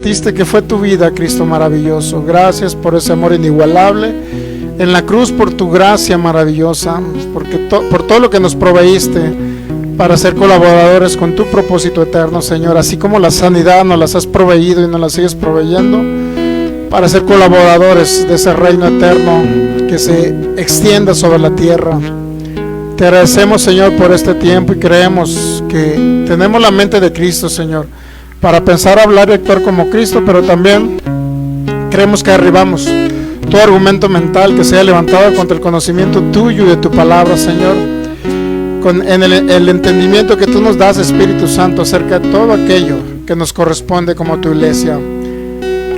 Diste que fue tu vida, Cristo maravilloso. Gracias por ese amor inigualable en la cruz, por tu gracia maravillosa, por todo lo que nos proveíste para ser colaboradores con tu propósito eterno, Señor. Así como la sanidad nos las has proveído y nos la sigues proveyendo para ser colaboradores de ese reino eterno que se extienda sobre la tierra. Te agradecemos, Señor, por este tiempo, y creemos que tenemos la mente de Cristo, Señor, para pensar, hablar y actuar como Cristo, pero también creemos que derribamos todo argumento mental que sea levantado contra el conocimiento tuyo y de tu palabra, Señor, en el entendimiento que tú nos das, Espíritu Santo, acerca de todo aquello que nos corresponde como tu iglesia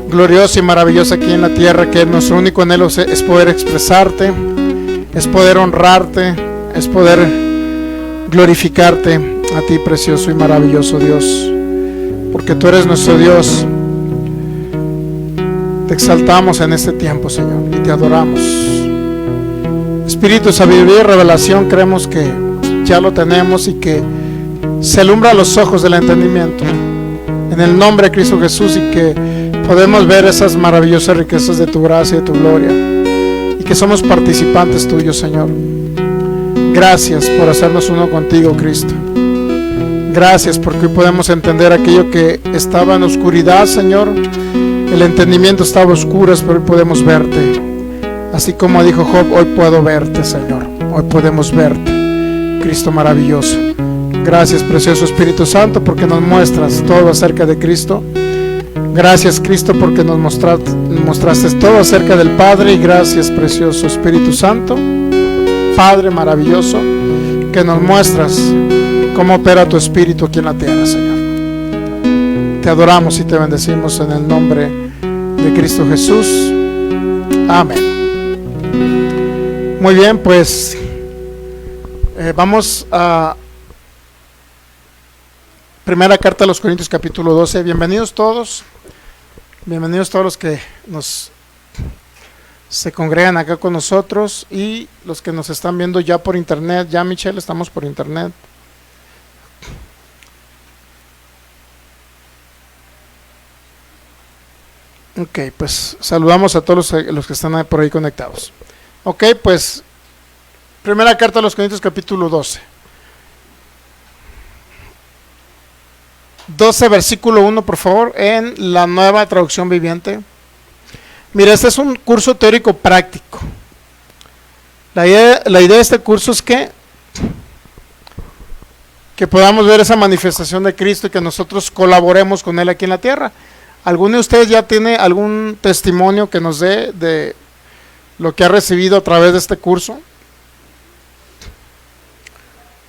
gloriosa y maravillosa aquí en la tierra, que nuestro único anhelo es poder expresarte, es poder honrarte, es poder glorificarte a ti, precioso y maravilloso Dios, porque tú eres nuestro Dios. Te exaltamos en este tiempo, Señor, y te adoramos. Espíritu, sabiduría y revelación, creemos que ya lo tenemos y que se alumbra los ojos del entendimiento en el nombre de Cristo Jesús, y que podemos ver esas maravillosas riquezas de tu gracia y de tu gloria, y que somos participantes tuyos, Señor. Gracias por hacernos uno contigo, Cristo. Gracias porque hoy podemos entender aquello que estaba en oscuridad, Señor. El entendimiento estaba oscuro, pero hoy podemos verte. Así como dijo Job, hoy puedo verte, Señor. Hoy podemos verte, Cristo maravilloso. Gracias, precioso Espíritu Santo, porque nos muestras todo acerca de Cristo. Gracias, Cristo, porque nos mostraste todo acerca del Padre. Y gracias, precioso Espíritu Santo, Padre maravilloso, que nos muestras cómo opera tu Espíritu aquí en la tierra, Señor. Te adoramos y te bendecimos en el nombre de Cristo Jesús. Amén. Muy bien, pues vamos a primera carta a los Corintios, capítulo 12. Bienvenidos todos los que se congregan acá con nosotros, y los que nos están viendo ya por internet. Ya, Michelle, estamos por internet. Ok, pues saludamos a todos los que están por ahí conectados. Ok, pues primera carta a los Corintios, capítulo 12. 12, versículo 1, por favor, en la Nueva Traducción Viviente. Mira, este es un curso teórico práctico. La idea de este curso es que podamos ver esa manifestación de Cristo y que nosotros colaboremos con Él aquí en la tierra. ¿Alguno de ustedes ya tiene algún testimonio que nos dé de lo que ha recibido a través de este curso?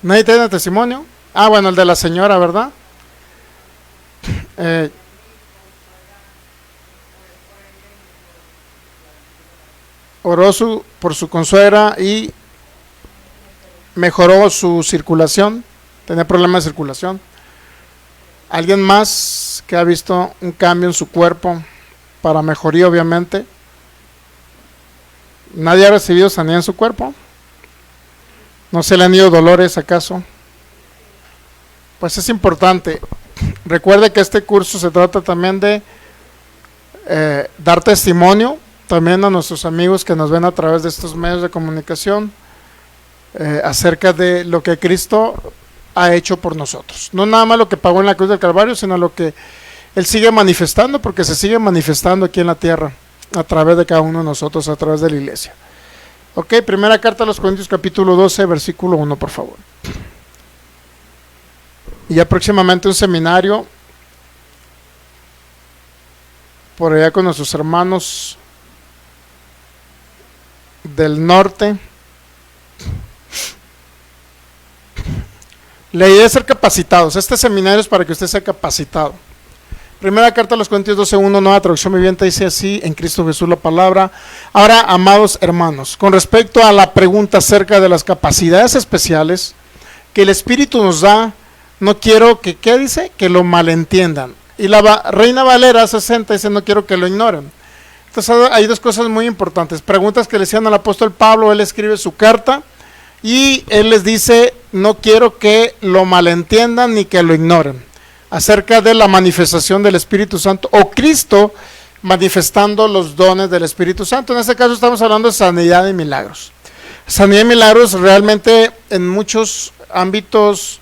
¿Nadie tiene testimonio? Ah, bueno, el de la señora, ¿verdad? Oró por su consuegra y mejoró su circulación. Tenía problemas de circulación. ¿Alguien más que ha visto un cambio en su cuerpo para mejoría, obviamente? ¿Nadie ha recibido sanidad en su cuerpo? ¿No se le han ido dolores acaso? Pues es importante. Recuerde que este curso se trata también de dar testimonio también a nuestros amigos que nos ven a través de estos medios de comunicación acerca de lo que Cristo ha hecho por nosotros. No nada más lo que pagó en la cruz del Calvario, sino lo que Él sigue manifestando, porque se sigue manifestando aquí en la tierra a través de cada uno de nosotros, a través de la iglesia. Ok, primera carta a los Corintios, capítulo 12, versículo 1, por favor. Y ya próximamente un seminario por allá con nuestros hermanos del norte. La idea es ser capacitados. Este seminario es para que usted sea capacitado. Primera carta a los Corintios 12:1, Nueva Traducción Viviente, dice así: en Cristo Jesús la palabra. Ahora, amados hermanos, con respecto a la pregunta acerca de las capacidades especiales que el Espíritu nos da, no quiero que, ¿qué dice? Que lo malentiendan. Y la Reina Valera 60 dice: no quiero que lo ignoren. Entonces hay dos cosas muy importantes. Preguntas que le hacían al apóstol Pablo. Él escribe su carta y él les dice: no quiero que lo malentiendan ni que lo ignoren. acerca de la manifestación del Espíritu Santo o Cristo manifestando los dones del Espíritu Santo. En este caso estamos hablando de sanidad y milagros. Sanidad y milagros realmente en muchos ámbitos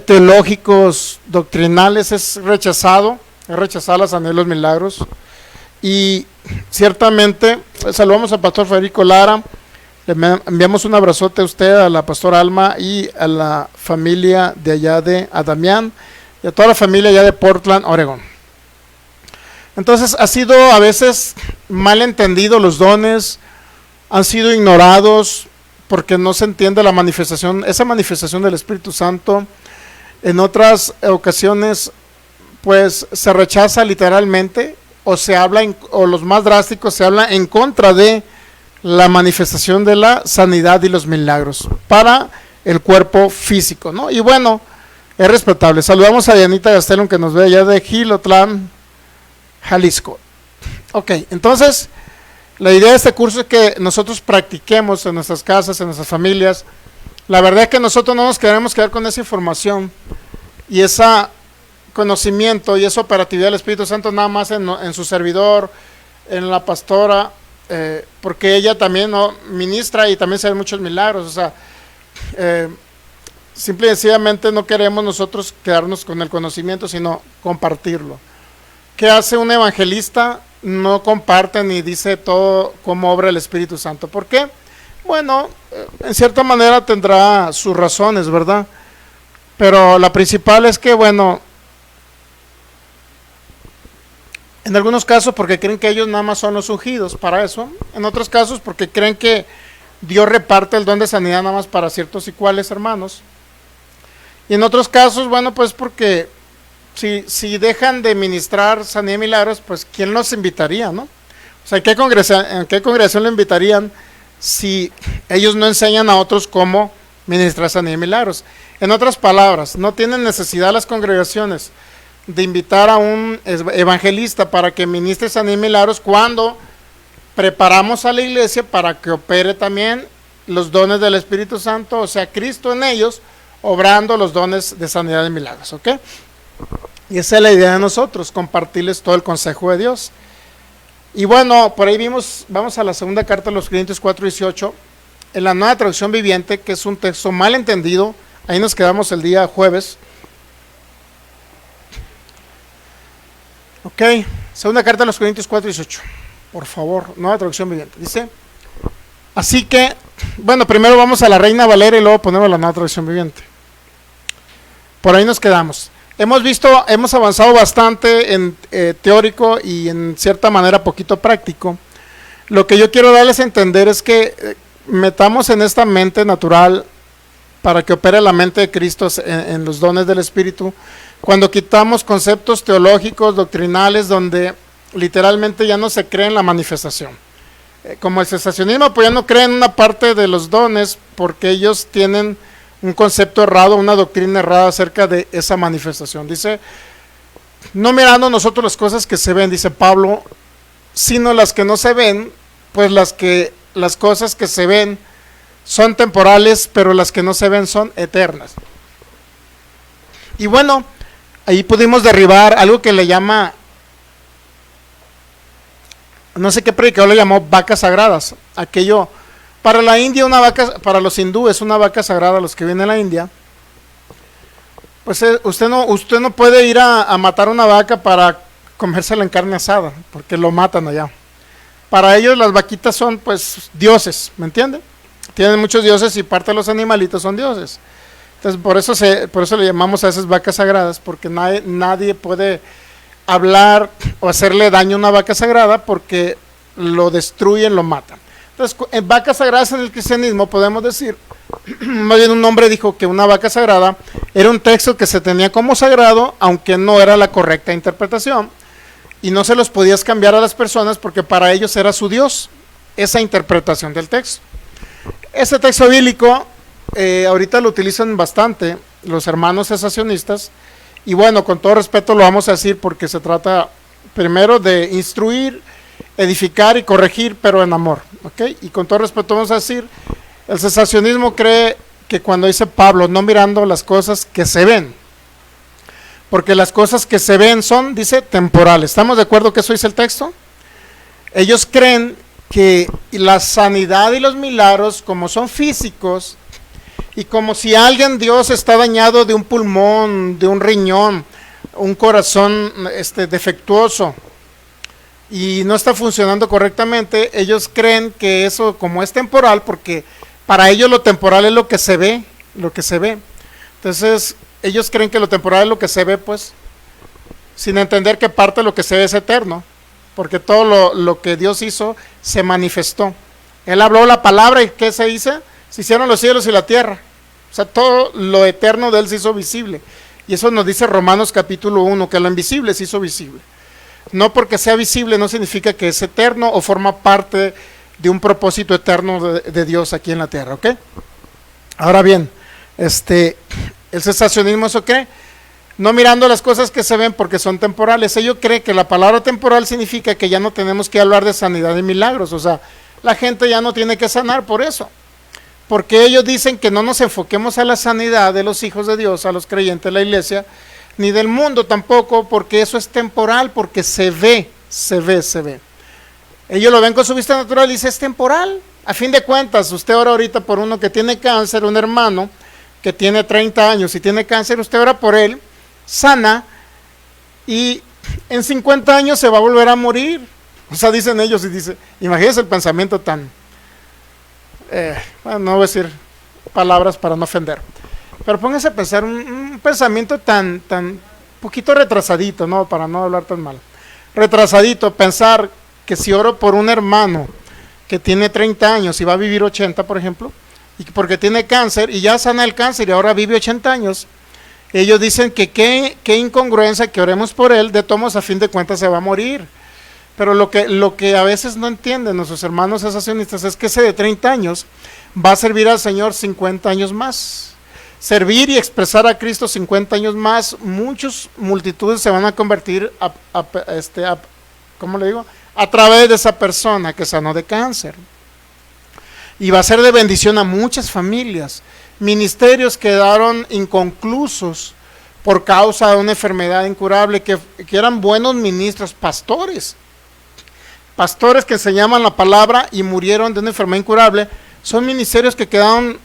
teológicos, doctrinales, es rechazada la sanidad y los milagros. Y ciertamente saludamos al pastor Federico Lara, le enviamos un abrazote a usted, a la pastora Alma y a la familia de allá de Adamián y a toda la familia allá de Portland, Oregón. Entonces ha sido a veces mal entendido los dones, han sido ignorados porque no se entiende la manifestación, esa manifestación del Espíritu Santo. En otras ocasiones pues se rechaza literalmente o se habla, o los más drásticos, se habla en contra de la manifestación de la sanidad y los milagros para el cuerpo físico, ¿no? Y bueno, es respetable. Saludamos a Dianita Gastelum que nos ve allá de Gilotlán, Jalisco. Ok, entonces la idea de este curso es que nosotros practiquemos en nuestras casas, en nuestras familias. La verdad es que nosotros no nos queremos quedar con esa información y ese conocimiento y esa operatividad del Espíritu Santo nada más en su servidor, en la pastora, porque ella también ministra y también se ven muchos milagros. O sea, simple y sencillamente no queremos nosotros quedarnos con el conocimiento, sino compartirlo. ¿Qué hace un evangelista? No comparte ni dice todo cómo obra el Espíritu Santo. ¿Por qué? Bueno, en cierta manera tendrá sus razones, ¿verdad? Pero la principal es que, bueno, en algunos casos porque creen que ellos nada más son los ungidos para eso. En otros casos porque creen que Dios reparte el don de sanidad nada más para ciertos y cuales hermanos. Y en otros casos, bueno, pues porque si dejan de ministrar sanidad y milagros, pues ¿quién los invitaría, no? O sea, ¿en qué congregación lo invitarían si ellos no enseñan a otros cómo ministrar sanidad y milagros? En otras palabras, no tienen necesidad las congregaciones de invitar a un evangelista para que ministre sanidad y milagros cuando preparamos a la iglesia para que opere también los dones del Espíritu Santo, o sea, Cristo en ellos, obrando los dones de sanidad y milagros, ¿ok? Y esa es la idea de nosotros, compartirles todo el consejo de Dios. Y bueno, por ahí vamos a la segunda carta de los Corintios 4:18, en la Nueva Traducción Viviente, que es un texto mal entendido. Ahí nos quedamos el día jueves. Ok, segunda carta de los Corintios 4:18, por favor, Nueva Traducción Viviente. Dice, así que, bueno, primero vamos a la Reina Valera y luego ponemos la Nueva Traducción Viviente. Por ahí nos quedamos. Hemos avanzado bastante en teórico y en cierta manera poquito práctico. Lo que yo quiero darles a entender es que metamos en esta mente natural para que opere la mente de Cristo en los dones del Espíritu. Cuando quitamos conceptos teológicos, doctrinales, donde literalmente ya no se cree en la manifestación. Como el cesacionismo, pues ya no creen en una parte de los dones porque ellos tienen un concepto errado, una doctrina errada acerca de esa manifestación. Dice, no mirando nosotros las cosas que se ven, dice Pablo, sino las que no se ven, pues las cosas que se ven son temporales, pero las que no se ven son eternas. Y bueno, ahí pudimos derribar algo que le llama, no sé qué predicador le llamó vacas sagradas. Aquello, para la India una vaca, para los hindúes una vaca sagrada, los que vienen a la India, pues usted no puede ir a matar una vaca para comérsela en carne asada, porque lo matan allá. Para ellos las vaquitas son pues dioses, ¿me entienden? Tienen muchos dioses y parte de los animalitos son dioses. Entonces por eso le llamamos a esas vacas sagradas, porque nadie puede hablar o hacerle daño a una vaca sagrada porque lo destruyen, lo matan. Entonces, en vacas sagradas en el cristianismo podemos decir, más bien un hombre dijo que una vaca sagrada era un texto que se tenía como sagrado, aunque no era la correcta interpretación, y no se los podías cambiar a las personas porque para ellos era su Dios, esa interpretación del texto. Ese texto bíblico, ahorita lo utilizan bastante los hermanos cesacionistas, y bueno, con todo respeto lo vamos a decir porque se trata primero de instruir, edificar y corregir, pero en amor, ¿ok? Y con todo respeto vamos a decir, el cesacionismo cree que cuando dice Pablo, no mirando las cosas que se ven, porque las cosas que se ven son, dice, temporales. ¿Estamos de acuerdo que eso dice el texto? Ellos creen que la sanidad y los milagros, como son físicos, y como si alguien, Dios, está dañado de un pulmón, de un riñón, un corazón defectuoso, y no está funcionando correctamente, ellos creen que eso, como es temporal, porque para ellos lo temporal es lo que se ve, Entonces, ellos creen que lo temporal es lo que se ve, pues, sin entender que parte de lo que se ve es eterno, porque todo lo que Dios hizo se manifestó. Él habló la palabra y ¿qué se dice? Se hicieron los cielos y la tierra. O sea, todo lo eterno de Él se hizo visible. Y eso nos dice Romanos capítulo 1, que lo invisible se hizo visible. No porque sea visible no significa que es eterno o forma parte de un propósito eterno de Dios aquí en la tierra, ¿ok? Ahora bien, el cesacionismo, ¿eso qué? No mirando las cosas que se ven porque son temporales. Ellos creen que la palabra temporal significa que ya no tenemos que hablar de sanidad y milagros. O sea, la gente ya no tiene que sanar por eso. Porque ellos dicen que no nos enfoquemos a la sanidad de los hijos de Dios, a los creyentes de la iglesia, ni del mundo tampoco, porque eso es temporal, porque se ve. Ellos lo ven con su vista natural y dicen, es temporal. A fin de cuentas, usted ora ahorita por uno que tiene cáncer, un hermano que tiene 30 años y tiene cáncer, usted ora por él, sana, y en 50 años se va a volver a morir. O sea, dicen ellos, y dice, imagínense el pensamiento tan, bueno, no voy a decir palabras para no ofender, pero póngase a pensar un pensamiento tan poquito retrasadito, ¿no? Para no hablar tan mal, retrasadito, pensar que si oro por un hermano que tiene 30 años y va a vivir 80, por ejemplo, y porque tiene cáncer y ya sana el cáncer y ahora vive 80 años, ellos dicen que qué incongruencia que oremos por él, de tomos a fin de cuentas se va a morir. Pero lo que a veces no entienden nuestros hermanos cesacionistas es que ese de 30 años va a servir al Señor 50 años más. Servir y expresar a Cristo 50 años más, multitudes se van a convertir ¿cómo le digo? A través de esa persona que sanó de cáncer. Y va a ser de bendición a muchas familias. Ministerios quedaron inconclusos por causa de una enfermedad incurable, que eran buenos ministros, pastores que enseñaban la palabra y murieron de una enfermedad incurable. Son ministerios que quedaron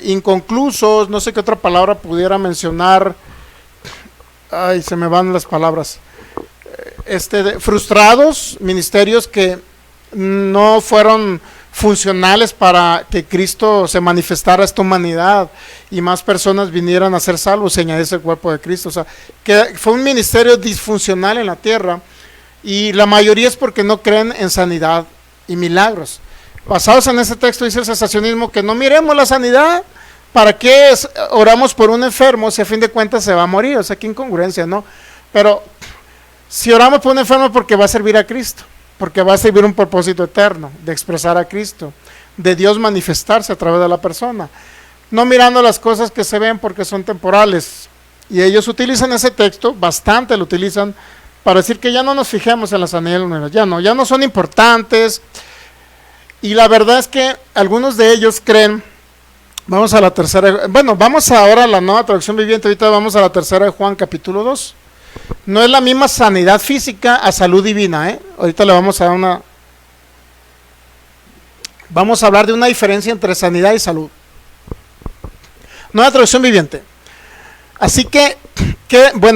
inconclusos, no sé qué otra palabra pudiera mencionar, ay, se me van las palabras, frustrados, ministerios que no fueron funcionales para que Cristo se manifestara a esta humanidad y más personas vinieran a ser salvos y añadirse el cuerpo de Cristo. O sea, que fue un ministerio disfuncional en la tierra, y la mayoría es porque no creen en sanidad y milagros. Basados en ese texto dice el cesacionismo que no miremos la sanidad. ¿Para qué oramos por un enfermo si a fin de cuentas se va a morir? O sea, qué incongruencia, ¿no? Pero si oramos por un enfermo, porque va a servir a Cristo, porque va a servir un propósito eterno de expresar a Cristo, de Dios manifestarse a través de la persona, no mirando las cosas que se ven porque son temporales. Y ellos utilizan ese texto, bastante lo utilizan, para decir que ya no nos fijemos en la sanidad de los milagros, ya no son importantes. Y la verdad es que algunos de ellos creen, vamos ahora a la Nueva Traducción Viviente, ahorita vamos a la tercera de Juan capítulo 2. No es la misma sanidad física a salud divina, ahorita le vamos a dar vamos a hablar de una diferencia entre sanidad y salud. Nueva Traducción Viviente. Así que,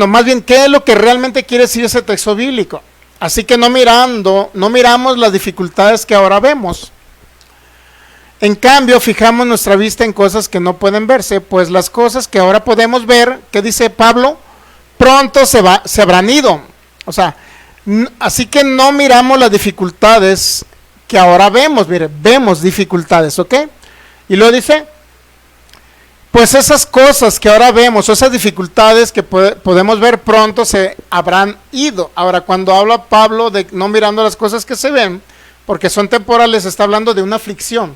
más bien, ¿qué es lo que realmente quiere decir ese texto bíblico? Así que no miramos las dificultades que ahora vemos. En cambio, fijamos nuestra vista en cosas que no pueden verse, pues las cosas que ahora podemos ver, ¿qué dice Pablo? Pronto se habrán ido. O sea, así que no miramos las dificultades que ahora vemos. Mire, vemos dificultades, ¿ok? Y luego dice, pues esas cosas que ahora vemos, esas dificultades que podemos ver pronto se habrán ido. Ahora, cuando habla Pablo de no mirando las cosas que se ven, porque son temporales, está hablando de una aflicción,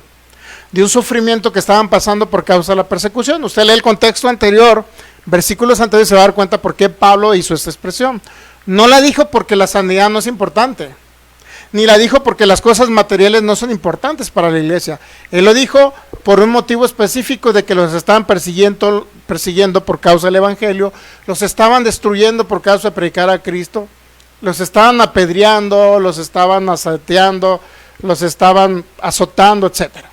de un sufrimiento que estaban pasando por causa de la persecución. Usted lee el contexto anterior, versículos anteriores, se va a dar cuenta por qué Pablo hizo esta expresión. No la dijo porque la sanidad no es importante, ni la dijo porque las cosas materiales no son importantes para la iglesia. Él lo dijo por un motivo específico de que los estaban persiguiendo por causa del evangelio, los estaban destruyendo por causa de predicar a Cristo, los estaban apedreando, los estaban asaeteando, los estaban azotando, etcétera.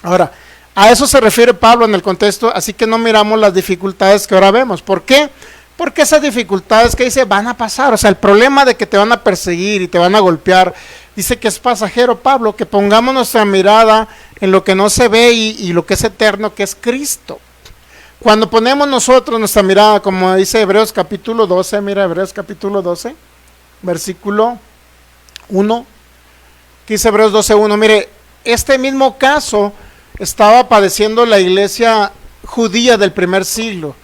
Ahora, a eso se refiere Pablo en el contexto, así que no miramos las dificultades que ahora vemos. ¿Por qué? Porque esas dificultades que dice van a pasar, o sea, el problema de que te van a perseguir y te van a golpear, dice que es pasajero, Pablo, que pongamos nuestra mirada en lo que no se ve y lo que es eterno, que es Cristo. Cuando ponemos nosotros nuestra mirada, como dice Hebreos capítulo 12, mira Hebreos capítulo 12, versículo 1, que dice Hebreos 12:1, mire, este mismo caso estaba padeciendo la iglesia judía del primer siglo.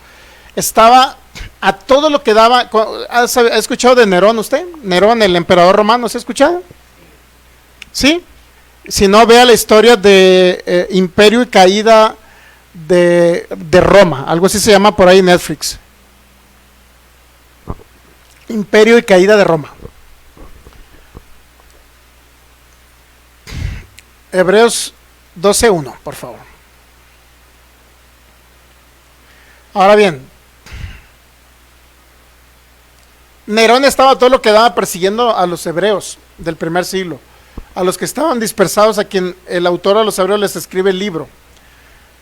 Estaba a todo lo que daba. ¿Ha escuchado de Nerón usted? Nerón, el emperador romano, ¿se ha escuchado? ¿Sí? Si no, vea la historia de Imperio y Caída de Roma, algo así se llama por ahí en Netflix. Imperio y Caída de Roma. Hebreos 12:1, por favor. Ahora bien, Nerón estaba todo lo que daba persiguiendo a los hebreos del primer siglo, a los que estaban dispersados, a quien el autor a los hebreos les escribe el libro.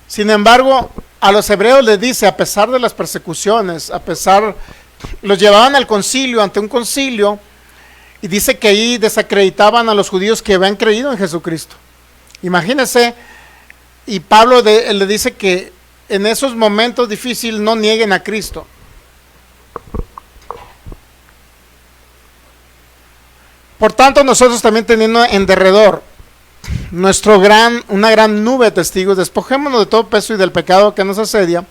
Sin embargo, a los hebreos les dice, a pesar de las persecuciones, los llevaban al concilio, ante un concilio, y dice que ahí desacreditaban a los judíos que habían creído en Jesucristo. Imagínense, y Pablo le dice que en esos momentos difíciles no nieguen a Cristo. Por tanto, nosotros también teniendo en derredor una gran nube de testigos, despojémonos de todo peso y del pecado que nos asedia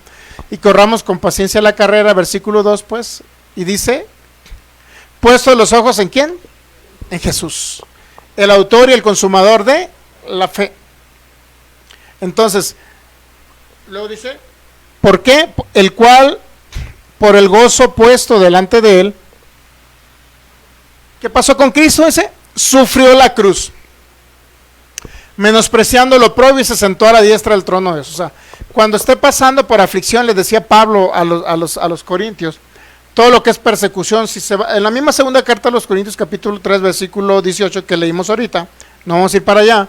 y corramos con paciencia la carrera, versículo 2 pues, y dice, puesto los ojos ¿en quién? En Jesús, el autor y el consumador de la fe. Entonces, luego dice, ¿por qué? El cual, por el gozo puesto delante de él, ¿qué pasó con Cristo ese? Sufrió la cruz, menospreciando lo oprobio y se sentó a la diestra del trono de Dios. O sea, cuando esté pasando por aflicción, les decía Pablo a los corintios, todo lo que es persecución, si se va, en la misma segunda carta a los Corintios, capítulo 3, versículo 18 que leímos ahorita, no vamos a ir para allá.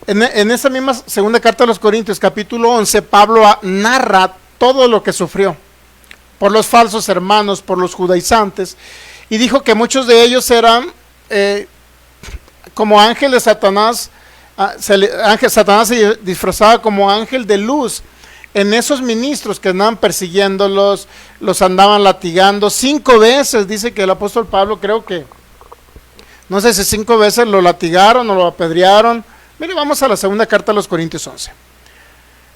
En esa misma segunda carta a los Corintios, capítulo 11, Pablo narra todo lo que sufrió por los falsos hermanos, por los judaizantes, y dijo que muchos de ellos eran como ángeles de Satanás. Satanás se disfrazaba como ángel de luz en esos ministros que andaban persiguiéndolos, los andaban latigando 5 veces, dice que el apóstol Pablo, creo que, no sé si 5 veces lo latigaron o lo apedrearon. Mire, vamos a la segunda carta a los Corintios 11.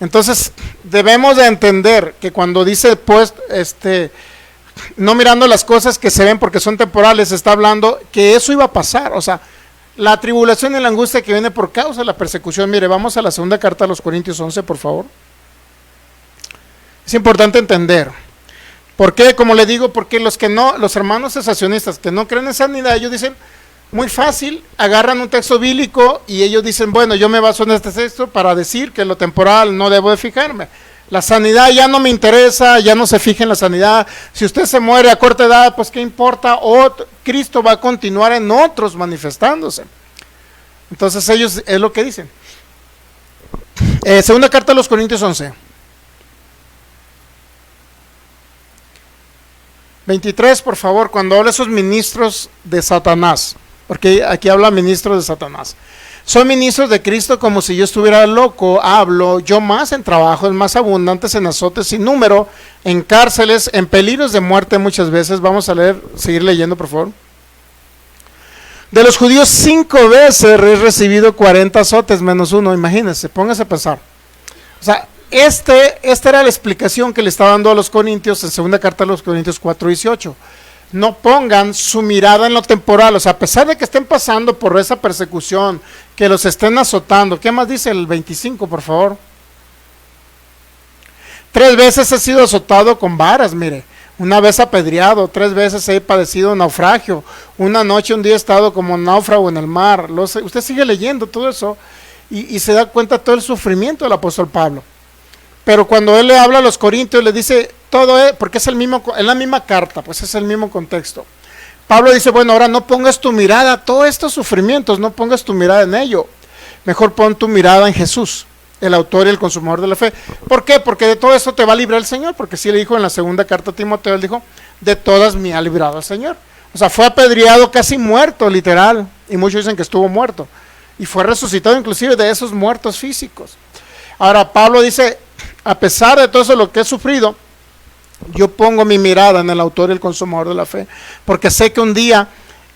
Entonces, debemos de entender que cuando dice, pues, no mirando las cosas que se ven porque son temporales, está hablando que eso iba a pasar, o sea, la tribulación y la angustia que viene por causa de la persecución. Mire, vamos a la segunda carta a los Corintios 11, por favor. Es importante entender. ¿Por qué? Como le digo, porque los hermanos cesacionistas que no creen en sanidad, ellos dicen, muy fácil, agarran un texto bíblico y ellos dicen, bueno, yo me baso en este texto para decir que lo temporal no debo de fijarme. La sanidad ya no me interesa, ya no se fija en la sanidad. Si usted se muere a corta edad, pues qué importa, Cristo va a continuar en otros manifestándose. Entonces ellos es lo que dicen. Segunda carta a los Corintios 11. 23, por favor, cuando habla esos ministros de Satanás, porque aquí habla ministros de Satanás. Son ministros de Cristo como si yo estuviera loco, hablo yo más en trabajos más abundantes, en azotes sin número, en cárceles, en peligros de muerte muchas veces. Vamos a seguir leyendo, por favor. De los judíos 5 veces he recibido 40 azotes menos 1, imagínense, póngase a pensar. O sea, esta era la explicación que le estaba dando a los corintios en segunda carta a los Corintios 4:18. No pongan su mirada en lo temporal, o sea, a pesar de que estén pasando por esa persecución, que los estén azotando. ¿Qué más dice el 25, por favor? 3 veces he sido azotado con varas, mire. una vez apedreado, 3 veces he padecido naufragio, una noche, un día he estado como náufrago en el mar. Usted sigue leyendo todo eso y se da cuenta de todo el sufrimiento del apóstol Pablo. Pero cuando él le habla a los corintios, le dice todo, porque es la misma carta, pues es el mismo contexto. Pablo dice, bueno, ahora no pongas tu mirada a todos estos sufrimientos, no pongas tu mirada en ello. Mejor pon tu mirada en Jesús, el autor y el consumador de la fe. ¿Por qué? Porque de todo esto te va a librar el Señor, porque sí le dijo en la segunda carta a Timoteo, él dijo, de todas me ha librado el Señor. O sea, fue apedreado, casi muerto, literal, y muchos dicen que estuvo muerto, y fue resucitado inclusive de esos muertos físicos. Ahora, Pablo dice, a pesar de todo eso lo que he sufrido, yo pongo mi mirada en el autor y el consumador de la fe, porque sé que un día,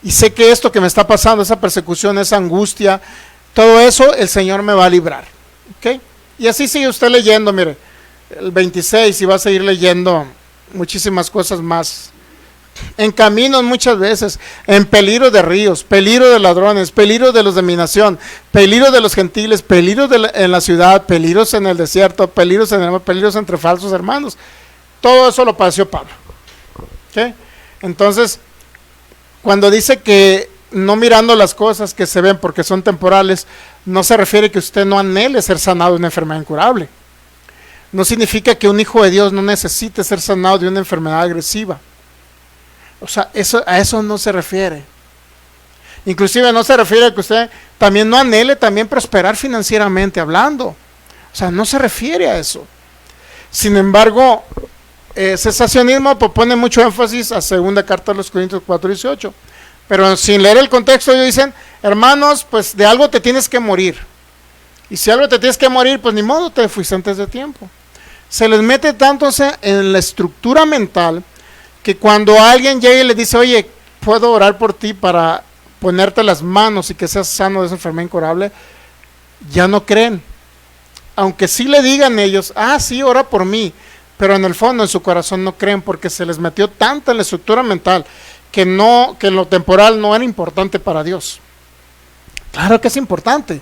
y sé que esto que me está pasando, esa persecución, esa angustia, todo eso, el Señor me va a librar. ¿Okay? Y así sigue usted leyendo, mire, el 26, y va a seguir leyendo muchísimas cosas más. En caminos muchas veces, en peligro de ríos, peligro de ladrones, peligro de los de mi nación, peligro de los gentiles, peligros en la ciudad, peligros en el desierto, peligros entre falsos hermanos. Todo eso lo padeció Pablo. ¿Okay? Entonces, cuando dice que no mirando las cosas que se ven porque son temporales, no se refiere que usted no anhele ser sanado de una enfermedad incurable. No significa que un hijo de Dios no necesite ser sanado de una enfermedad agresiva. O sea, a eso no se refiere. Inclusive no se refiere a que usted también no anhele también prosperar financieramente hablando. O sea, no se refiere a eso. Sin embargo, cesacionismo pone mucho énfasis a segunda carta de los Corintios 4:18. Pero sin leer el contexto ellos dicen, hermanos, pues de algo te tienes que morir. Y si algo te tienes que morir, pues ni modo, te fuiste antes de tiempo. Se les mete tanto en la estructura mental que cuando alguien llega y le dice, oye, puedo orar por ti para ponerte las manos y que seas sano de esa enfermedad incurable, ya no creen. Aunque sí le digan ellos, sí, ora por mí, pero en el fondo, en su corazón no creen porque se les metió tanto en la estructura mental que lo temporal no era importante para Dios. Claro que es importante,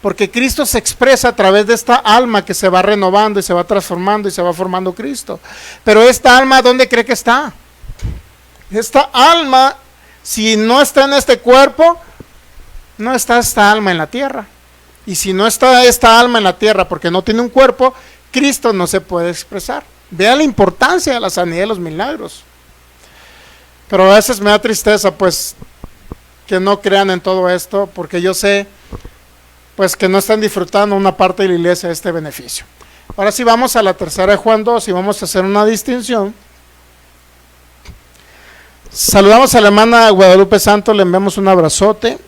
porque Cristo se expresa a través de esta alma que se va renovando y se va transformando y se va formando Cristo. Pero esta alma, ¿dónde cree que está? Esta alma, si no está en este cuerpo, no está esta alma en la tierra. Y si no está esta alma en la tierra porque no tiene un cuerpo, Cristo no se puede expresar. Vea la importancia de la sanidad y los milagros. Pero a veces me da tristeza, pues, que no crean en todo esto, porque yo sé, pues, que no están disfrutando una parte de la iglesia de este beneficio. Ahora sí vamos a la tercera de Juan 2 y vamos a hacer una distinción. Saludamos a la hermana Guadalupe Santos, le enviamos un abrazote,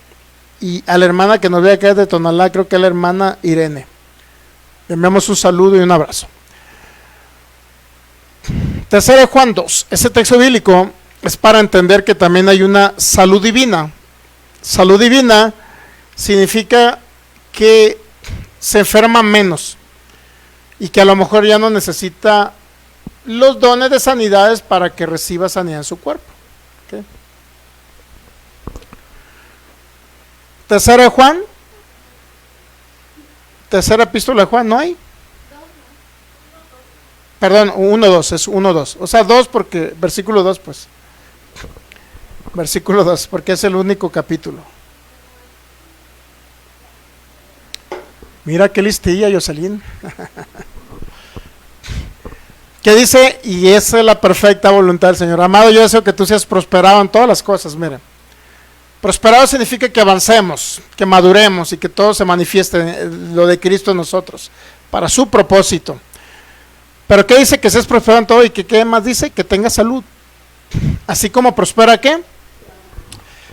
y a la hermana que nos ve acá de Tonalá, creo que es la hermana Irene. Le enviamos un saludo y un abrazo. Tercera de Juan 2, ese texto bíblico es para entender que también hay una salud divina. Salud divina significa que se enferma menos y que a lo mejor ya no necesita los dones de sanidades para que reciba sanidad en su cuerpo. ¿Okay? Tercera de Juan, tercera epístola de Juan, ¿no hay? Perdón, 1:2, es 1:2. O sea, 2 porque, versículo 2 pues. Versículo 2, porque es el único capítulo. Mira qué listilla, Jocelyn. ¿Qué dice? Y esa es la perfecta voluntad del Señor. Amado, yo deseo que tú seas prosperado en todas las cosas. Mira, prosperado significa que avancemos, que maduremos y que todo se manifieste lo de Cristo en nosotros, para su propósito. Pero ¿qué dice? Que seas prosperado en todo y que ¿qué más dice? Que tengas salud. Así como prospera, ¿qué?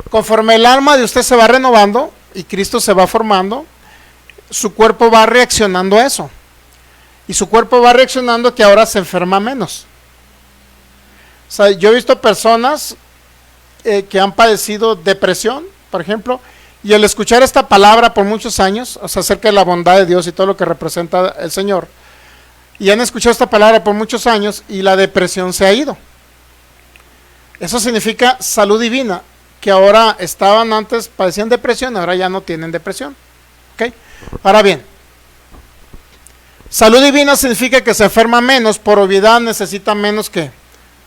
Conforme el alma de usted se va renovando y Cristo se va formando, su cuerpo va reaccionando a eso. Y su cuerpo va reaccionando que ahora se enferma menos. O sea, yo he visto personas que han padecido depresión, por ejemplo, y al escuchar esta palabra por muchos años, o sea, acerca de la bondad de Dios y todo lo que representa el Señor, y han escuchado esta palabra por muchos años y la depresión se ha ido. Eso significa salud divina, que ahora estaban antes, padecían depresión, ahora ya no tienen depresión. ¿Okay? Ahora bien, salud divina significa que se enferma menos, por obviedad necesita menos que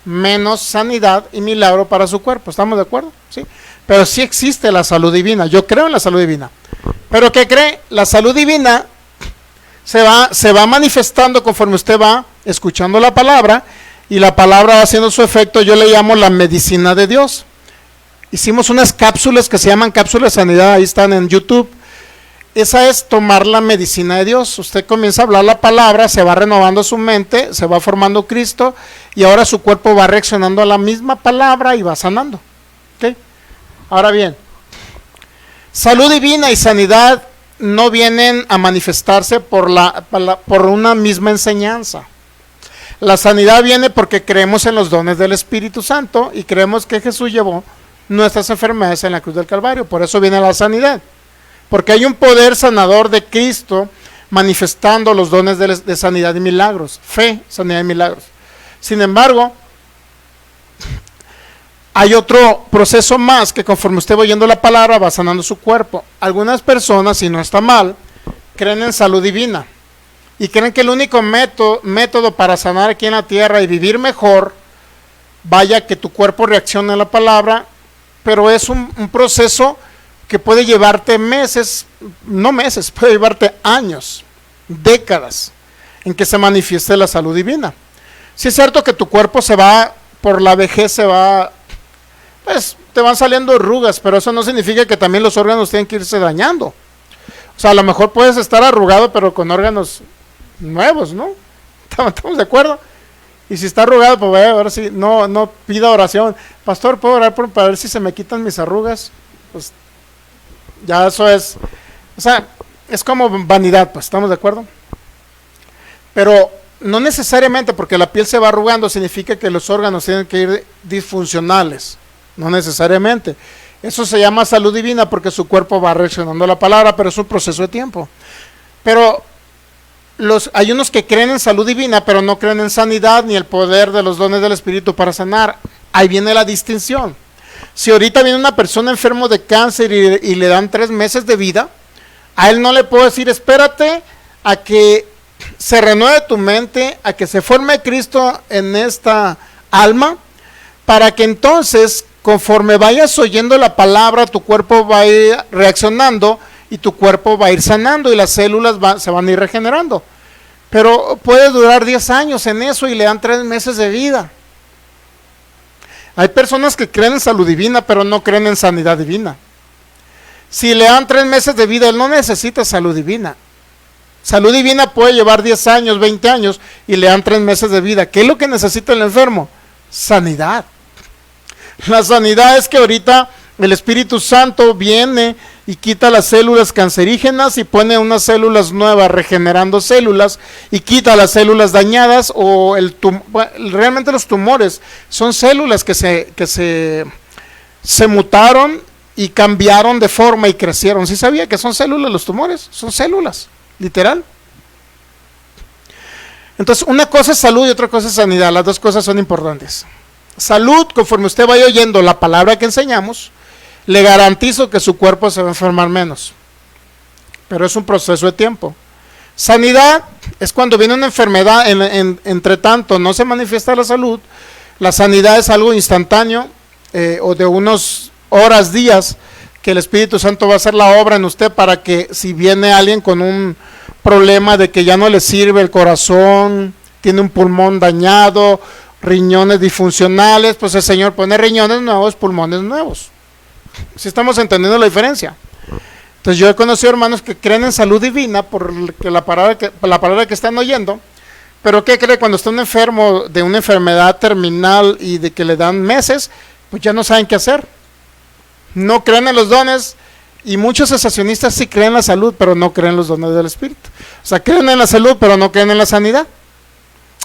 menos sanidad y milagro para su cuerpo. ¿Estamos de acuerdo? Sí. Pero sí existe la salud divina. Yo creo en la salud divina. Pero ¿qué cree? La salud divina se va manifestando conforme usted va escuchando la palabra, y la palabra va haciendo su efecto. Yo le llamo la medicina de Dios. Hicimos unas cápsulas que se llaman cápsulas de sanidad, ahí están en YouTube. Esa es tomar la medicina de Dios. Usted comienza a hablar la palabra, se va renovando su mente, se va formando Cristo, y ahora su cuerpo va reaccionando a la misma palabra y va sanando. ¿Okay? Ahora bien, salud divina y sanidad no vienen a manifestarse por una misma enseñanza. La sanidad viene porque creemos en los dones del Espíritu Santo y creemos que Jesús llevó nuestras enfermedades en la cruz del Calvario. Por eso viene la sanidad, porque hay un poder sanador de Cristo manifestando los dones de sanidad y milagros, fe, sanidad y milagros. Sin embargo, hay otro proceso más, que conforme usted va oyendo la palabra va sanando su cuerpo. Algunas personas, y no está mal, creen en salud divina y creen que el único método para sanar aquí en la tierra y vivir mejor, vaya que tu cuerpo reaccione a la palabra, pero es un proceso que puede llevarte meses, no meses, puede llevarte años, décadas, en que se manifieste la salud divina. Sí es cierto que tu cuerpo se va, por la vejez pues te van saliendo arrugas, pero eso no significa que también los órganos tienen que irse dañando. O sea, a lo mejor puedes estar arrugado, pero con órganos nuevos, ¿no? ¿Estamos de acuerdo? Y si está arrugado, pues vaya, ahora sí, no pida oración. Pastor, ¿puedo orar para ver si se me quitan mis arrugas? Pues ya eso es, o sea, es como vanidad, pues, ¿estamos de acuerdo? Pero no necesariamente porque la piel se va arrugando significa que los órganos tienen que ir disfuncionales. No necesariamente. Eso se llama salud divina porque su cuerpo va reaccionando a la palabra, pero es un proceso de tiempo. Pero hay unos que creen en salud divina, pero no creen en sanidad ni el poder de los dones del Espíritu para sanar. Ahí viene la distinción. Si ahorita viene una persona enfermo de cáncer y le dan 3 meses de vida, a él no le puedo decir, espérate a que se renueve tu mente, a que se forme Cristo en esta alma, para que entonces, conforme vayas oyendo la palabra, tu cuerpo va a ir reaccionando y tu cuerpo va a ir sanando y las células se van a ir regenerando. Pero puede durar 10 años en eso y le dan 3 meses de vida. Hay personas que creen en salud divina, pero no creen en sanidad divina. Si le dan 3 meses de vida, él no necesita salud divina. Salud divina puede llevar 10 años, 20 años y le dan 3 meses de vida. ¿Qué es lo que necesita el enfermo? Sanidad. La sanidad es que ahorita el Espíritu Santo viene y quita las células cancerígenas y pone unas células nuevas, regenerando células, y quita las células dañadas o realmente los tumores son células que se mutaron y cambiaron de forma y crecieron. ¿Sí sabía que son células los tumores? Son células, literal. Entonces, una cosa es salud y otra cosa es sanidad. Las dos cosas son importantes. Salud, conforme usted vaya oyendo la palabra que enseñamos, le garantizo que su cuerpo se va a enfermar menos. Pero es un proceso de tiempo. Sanidad es cuando viene una enfermedad, entre tanto no se manifiesta la salud. La sanidad es algo instantáneo, o de unos horas, días, que el Espíritu Santo va a hacer la obra en usted para que si viene alguien con un problema de que ya no le sirve el corazón, tiene un pulmón dañado, riñones disfuncionales, pues el Señor pone riñones nuevos, pulmones nuevos. ¿Sí estamos entendiendo la diferencia? Entonces yo he conocido hermanos que creen en salud divina por la palabra que están oyendo, pero ¿qué cree? Cuando está un enfermo de una enfermedad terminal y de que le dan meses, pues ya no saben qué hacer. No creen en los dones, y muchos cesacionistas sí creen en la salud, pero no creen en los dones del Espíritu. O sea, creen en la salud, pero no creen en la sanidad.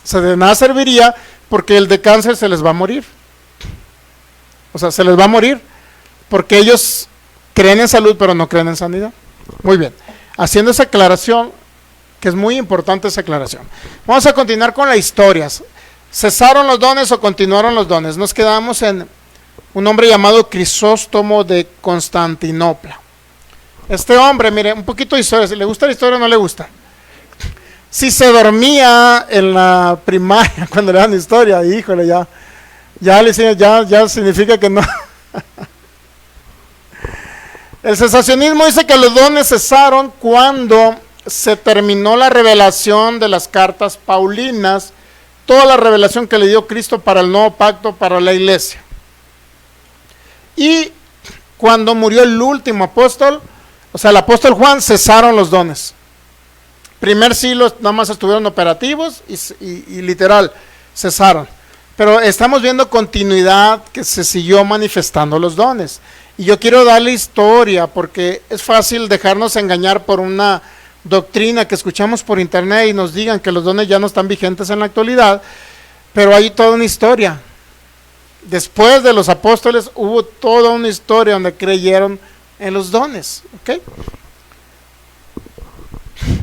O sea, de nada serviría, porque el de cáncer se les va a morir. O sea, se les va a morir, porque ellos creen en salud, pero no creen en sanidad. Muy bien, haciendo esa aclaración, que es muy importante esa aclaración. Vamos a continuar con las historias. ¿Cesaron los dones o continuaron los dones? Nos quedamos en un hombre llamado Crisóstomo de Constantinopla. Este hombre, mire, un poquito de historia. ¿Le gusta la historia o no le gusta? Si se dormía en la primaria cuando le dan historia, híjole, ya Ya significa que no. El cesacionismo dice que los dones cesaron cuando se terminó la revelación de las cartas paulinas, toda la revelación que le dio Cristo para el nuevo pacto, para la iglesia. Y cuando murió el último apóstol, o sea, el apóstol Juan, cesaron los dones. Primer siglo nada más estuvieron operativos y literal, cesaron. Pero estamos viendo continuidad, que se siguió manifestando los dones. Y yo quiero darle historia, porque es fácil dejarnos engañar por una doctrina que escuchamos por internet y nos digan que los dones ya no están vigentes en la actualidad, pero hay toda una historia. Después de los apóstoles hubo toda una historia donde creyeron en los dones. ¿Okay?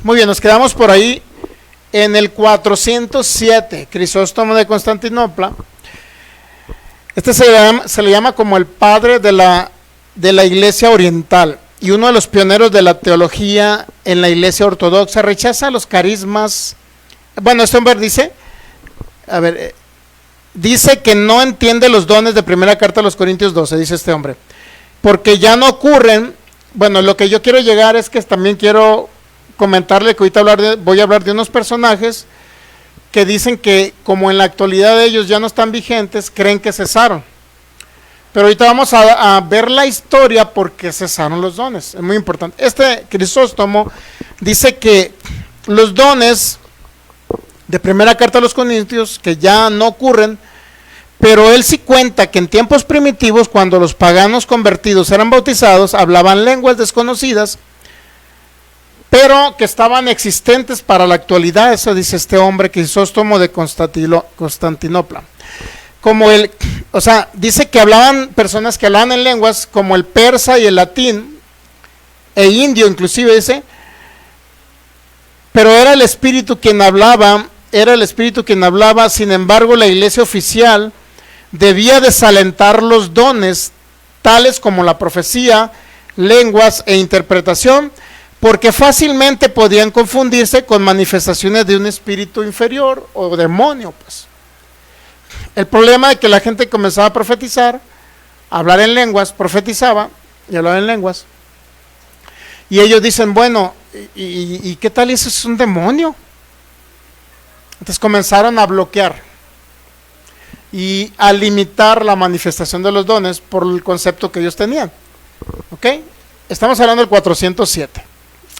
Muy bien, nos quedamos por ahí en el 407, Crisóstomo de Constantinopla. Este se le llama como el padre de la iglesia oriental y uno de los pioneros de la teología en la iglesia ortodoxa. Rechaza los carismas. Bueno, este hombre dice que no entiende los dones de primera carta a los Corintios 12, dice este hombre, porque ya no ocurren. Bueno, lo que yo quiero llegar es que también quiero comentarle que ahorita voy a hablar de unos personajes que dicen que como en la actualidad ellos ya no están vigentes, creen que cesaron. Pero ahorita vamos a ver la historia porque cesaron los dones, es muy importante. Este Crisóstomo dice que los dones de primera carta a los Corintios que ya no ocurren, pero él sí cuenta que en tiempos primitivos, cuando los paganos convertidos eran bautizados, hablaban lenguas desconocidas, pero que estaban existentes para la actualidad. Eso dice este hombre Crisóstomo de Constantinopla. Dice que hablaban personas que hablaban en lenguas como el persa y el latín, e indio inclusive, dice, pero era el Espíritu quien hablaba, sin embargo la iglesia oficial debía desalentar los dones, tales como la profecía, lenguas e interpretación, porque fácilmente podían confundirse con manifestaciones de un espíritu inferior o demonio, pues. El problema es que la gente comenzaba a profetizar, a hablar en lenguas, profetizaba y hablaba en lenguas. Y ellos dicen, bueno, ¿y qué tal? Eso es un demonio. Entonces comenzaron a bloquear y a limitar la manifestación de los dones por el concepto que ellos tenían. ¿Ok? Estamos hablando del 407,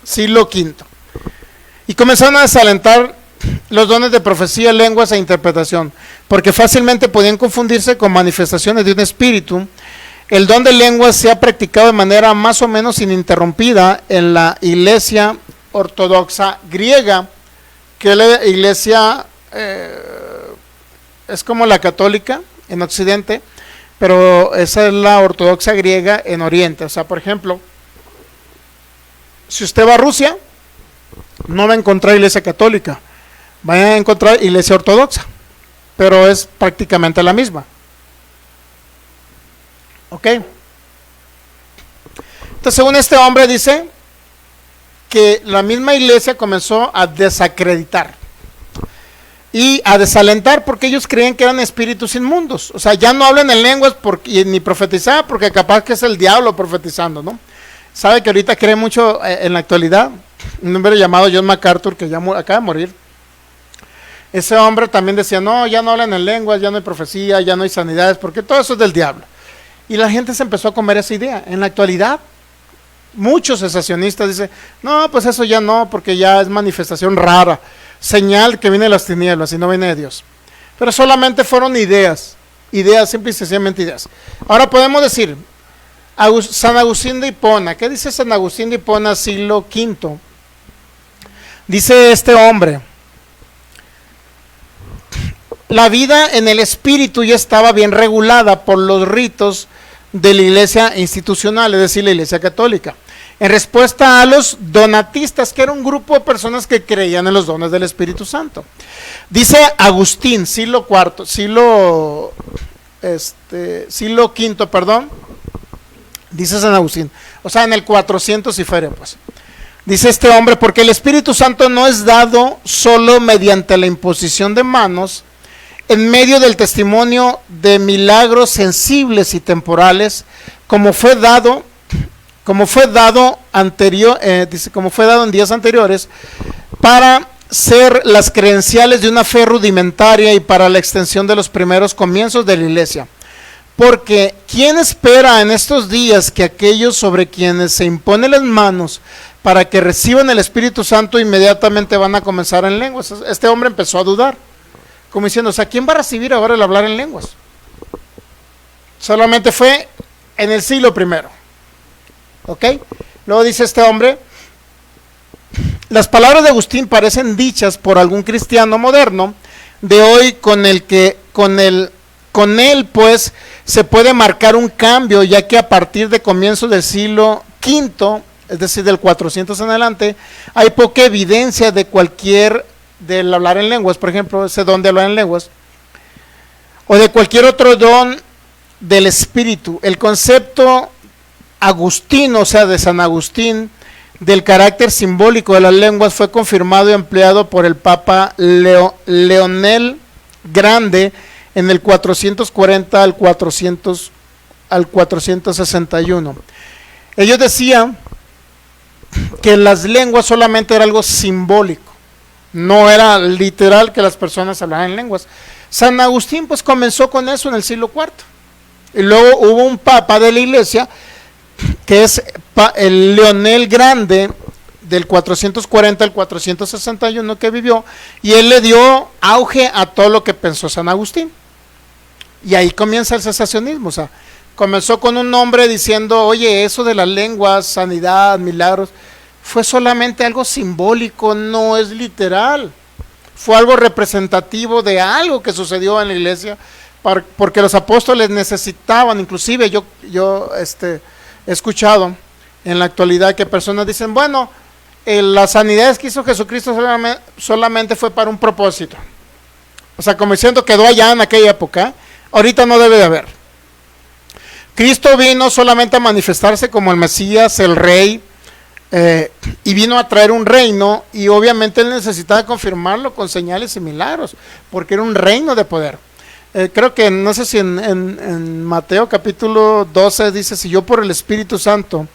siglo V. Y comenzaron a desalentar los dones de profecía, lenguas e interpretación, porque fácilmente podían confundirse con manifestaciones de un espíritu. El don de lenguas se ha practicado de manera más o menos ininterrumpida en la iglesia ortodoxa griega, que la iglesia es como la católica en Occidente, pero esa es la ortodoxa griega en Oriente. O sea, por ejemplo, si usted va a Rusia, no va a encontrar iglesia católica, va a encontrar iglesia ortodoxa, pero es prácticamente la misma. ¿Ok? Entonces, según este hombre, dice que la misma iglesia comenzó a desacreditar y a desalentar porque ellos creían que eran espíritus inmundos. O sea, ya no hablan en lenguas ni profetizar, porque capaz que es el diablo profetizando, ¿no? Sabe que ahorita cree mucho en la actualidad un hombre llamado John MacArthur, que ya acaba de morir. Ese hombre también decía, no, ya no hablan en lenguas, ya no hay profecía, ya no hay sanidades, porque todo eso es del diablo. Y la gente se empezó a comer esa idea. En la actualidad, muchos cesacionistas dicen, no, pues eso ya no, porque ya es manifestación rara, señal que viene de las tinieblas y no viene de Dios. Pero solamente fueron ideas, simple y sencillamente ideas. Ahora podemos decir, San Agustín de Hipona. ¿Qué dice San Agustín de Hipona, siglo V? Dice este hombre, la vida en el espíritu ya estaba bien regulada por los ritos de la iglesia institucional, es decir, la iglesia católica, en respuesta a los donatistas, que era un grupo de personas que creían en los dones del Espíritu Santo. Dice Agustín, siglo V, perdón, dice San Agustín, o sea, en el 400 y feria, pues. Dice este hombre, porque el Espíritu Santo no es dado solo mediante la imposición de manos, en medio del testimonio de milagros sensibles y temporales, como fue dado en días anteriores, para ser las credenciales de una fe rudimentaria y para la extensión de los primeros comienzos de la iglesia. Porque ¿quién espera en estos días que aquellos sobre quienes se imponen las manos para que reciban el Espíritu Santo inmediatamente van a comenzar en lenguas? Este hombre empezó a dudar, como diciendo, o sea, ¿quién va a recibir ahora el hablar en lenguas? Solamente fue en el siglo primero. ¿Ok? Luego dice este hombre, las palabras de Agustín parecen dichas por algún cristiano moderno de hoy con él pues se puede marcar un cambio, ya que a partir de comienzos del siglo V, es decir, del 400 en adelante, hay poca evidencia de del hablar en lenguas, por ejemplo, ese don de hablar en lenguas, o de cualquier otro don del Espíritu. El concepto agustino, o sea, de San Agustín, del carácter simbólico de las lenguas fue confirmado y empleado por el Papa Leonel Grande en el 440 al 461. Ellos decían que las lenguas solamente era algo simbólico, no era literal que las personas hablaran en lenguas. San Agustín pues comenzó con eso en el siglo IV, y luego hubo un papa de la iglesia que es el Leonel Grande, del 440 al 461 que vivió, y él le dio auge a todo lo que pensó San Agustín, y ahí comienza el cesacionismo. O sea, comenzó con un hombre diciendo, oye, eso de las lenguas, sanidad, milagros, fue solamente algo simbólico, no es literal, fue algo representativo de algo que sucedió en la iglesia, porque los apóstoles necesitaban. Inclusive yo he escuchado en la actualidad que personas dicen, bueno, las sanidades que hizo Jesucristo solamente fue para un propósito. O sea, como diciendo, quedó allá en aquella época, ahorita no debe de haber. Cristo vino solamente a manifestarse como el Mesías, el Rey, y vino a traer un reino, y obviamente él necesitaba confirmarlo con señales y milagros, porque era un reino de poder. Creo que, no sé si en Mateo capítulo 12 dice, si yo por el Espíritu Santo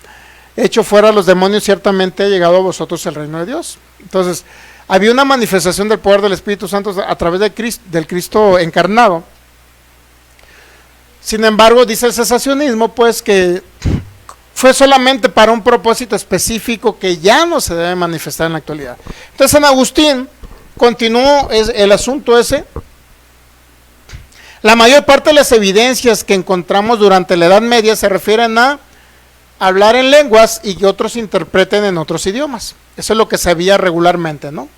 echo fuera a los demonios, ciertamente ha llegado a vosotros el reino de Dios. Entonces, había una manifestación del poder del Espíritu Santo a través del Cristo encarnado. Sin embargo, dice el cesacionismo, pues, que fue solamente para un propósito específico que ya no se debe manifestar en la actualidad. Entonces, San Agustín continuó el asunto ese. La mayor parte de las evidencias que encontramos durante la Edad Media se refieren a hablar en lenguas y que otros interpreten en otros idiomas. Eso es lo que se veía regularmente, ¿no?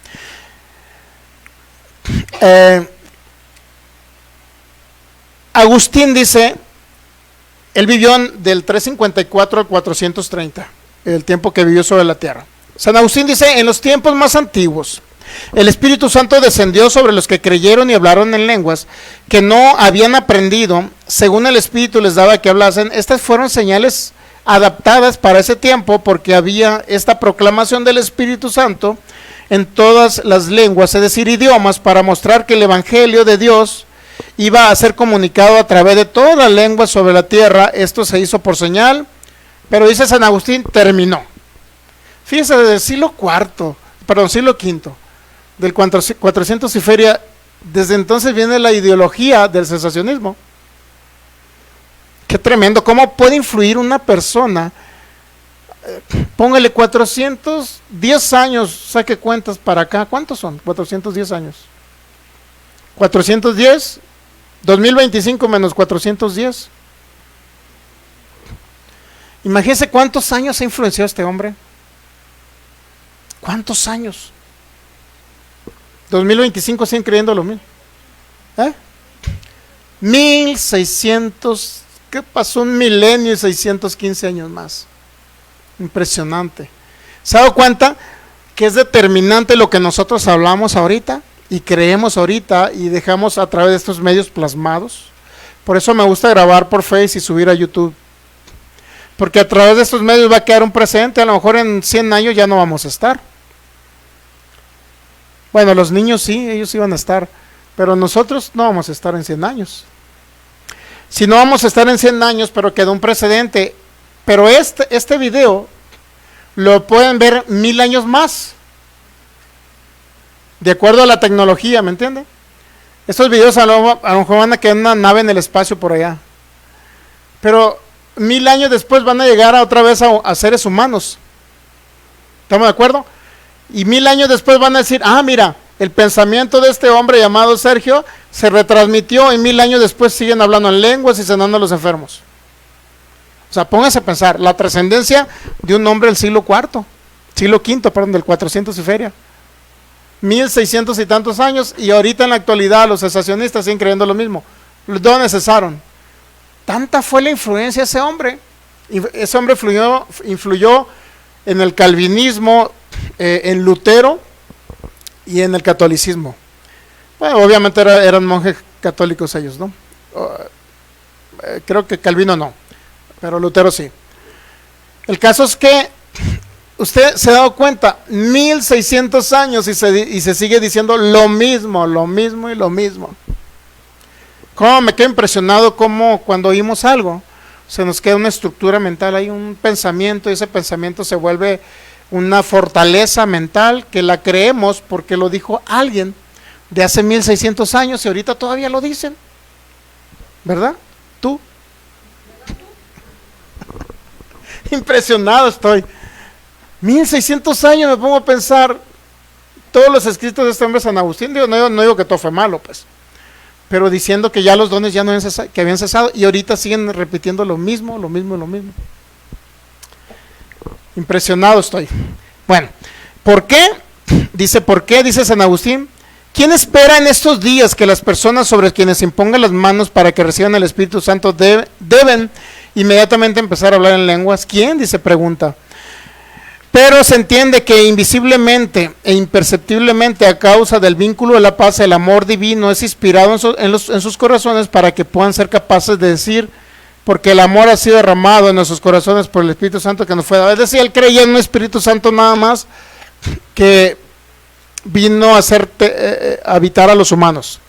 Agustín dice, él vivió del 354 al 430, el tiempo que vivió sobre la tierra. San Agustín dice, en los tiempos más antiguos, el Espíritu Santo descendió sobre los que creyeron y hablaron en lenguas que no habían aprendido, según el Espíritu les daba que hablasen. Estas fueron señales adaptadas para ese tiempo, porque había esta proclamación del Espíritu Santo en todas las lenguas, es decir, idiomas, para mostrar que el Evangelio de Dios iba a ser comunicado a través de todas las lenguas sobre la tierra. Esto se hizo por señal, pero dice San Agustín, terminó. Fíjense, desde el siglo V, del 400 y feria, desde entonces viene la ideología del cesacionismo. Qué tremendo, cómo puede influir una persona. Póngale 410 años, saque cuentas para acá, ¿cuántos son? 410 años. 410, 2025 menos 410. Imagínense cuántos años ha influenciado este hombre. ¿Cuántos años? 2025 siguen creyendo lo mismo. 1600, ¿qué pasó? Un milenio y 615 años más. Impresionante. ¿Se ha dado cuenta que es determinante lo que nosotros hablamos ahorita y creemos ahorita y dejamos a través de estos medios plasmados? Por eso me gusta grabar por Face y subir a YouTube, porque a través de estos medios va a quedar un precedente. A lo mejor en 100 años ya no vamos a estar. Bueno, los niños sí, ellos iban a estar, Pero nosotros no vamos a estar en 100 años. Si no vamos a estar en 100 años, pero quedó un precedente. Pero este video lo pueden ver 1000 años más. De acuerdo a la tecnología, ¿me entienden? Estos videos a lo mejor van a quedar en una nave en el espacio por allá. Pero 1000 años después van a llegar otra vez a seres humanos. ¿Estamos de acuerdo? Y 1000 años después van a decir, mira, el pensamiento de este hombre llamado Sergio se retransmitió y 1000 años después siguen hablando en lenguas y sanando a los enfermos. O sea, pónganse a pensar, la trascendencia de un hombre del siglo V, perdón, del 400 y feria. 1600 y tantos años, y ahorita en la actualidad los cesacionistas siguen creyendo lo mismo. Los dones cesaron. Tanta fue la influencia de ese hombre. Ese hombre influyó en el calvinismo, en Lutero y en el catolicismo. Bueno, obviamente eran monjes católicos ellos, ¿no? Creo que Calvino no, pero Lutero sí. El caso es que usted se ha dado cuenta, 1600 años y se sigue diciendo lo mismo y lo mismo. Cómo me quedo impresionado cómo cuando oímos algo se nos queda una estructura mental, hay un pensamiento y ese pensamiento se vuelve una fortaleza mental que la creemos porque lo dijo alguien de hace 1600 años y ahorita todavía lo dicen, ¿verdad? ¿Tú? Impresionado estoy. 1600 años me pongo a pensar todos los escritos de este hombre San Agustín. No digo que todo fue malo, pues, pero diciendo que ya los dones ya no habían cesado, que habían cesado, y ahorita siguen repitiendo lo mismo. Impresionado estoy. Bueno, ¿por qué? Dice San Agustín, ¿quién espera en estos días que las personas sobre quienes se impongan las manos para que reciban el Espíritu Santo deben inmediatamente empezar a hablar en lenguas? ¿Quién? Pregunta. Pero se entiende que invisiblemente e imperceptiblemente a causa del vínculo de la paz, el amor divino es inspirado en sus corazones para que puedan ser capaces de decir, porque el amor ha sido derramado en nuestros corazones por el Espíritu Santo que nos fue dado. Es decir, él creía en un Espíritu Santo nada más que vino a habitar a los humanos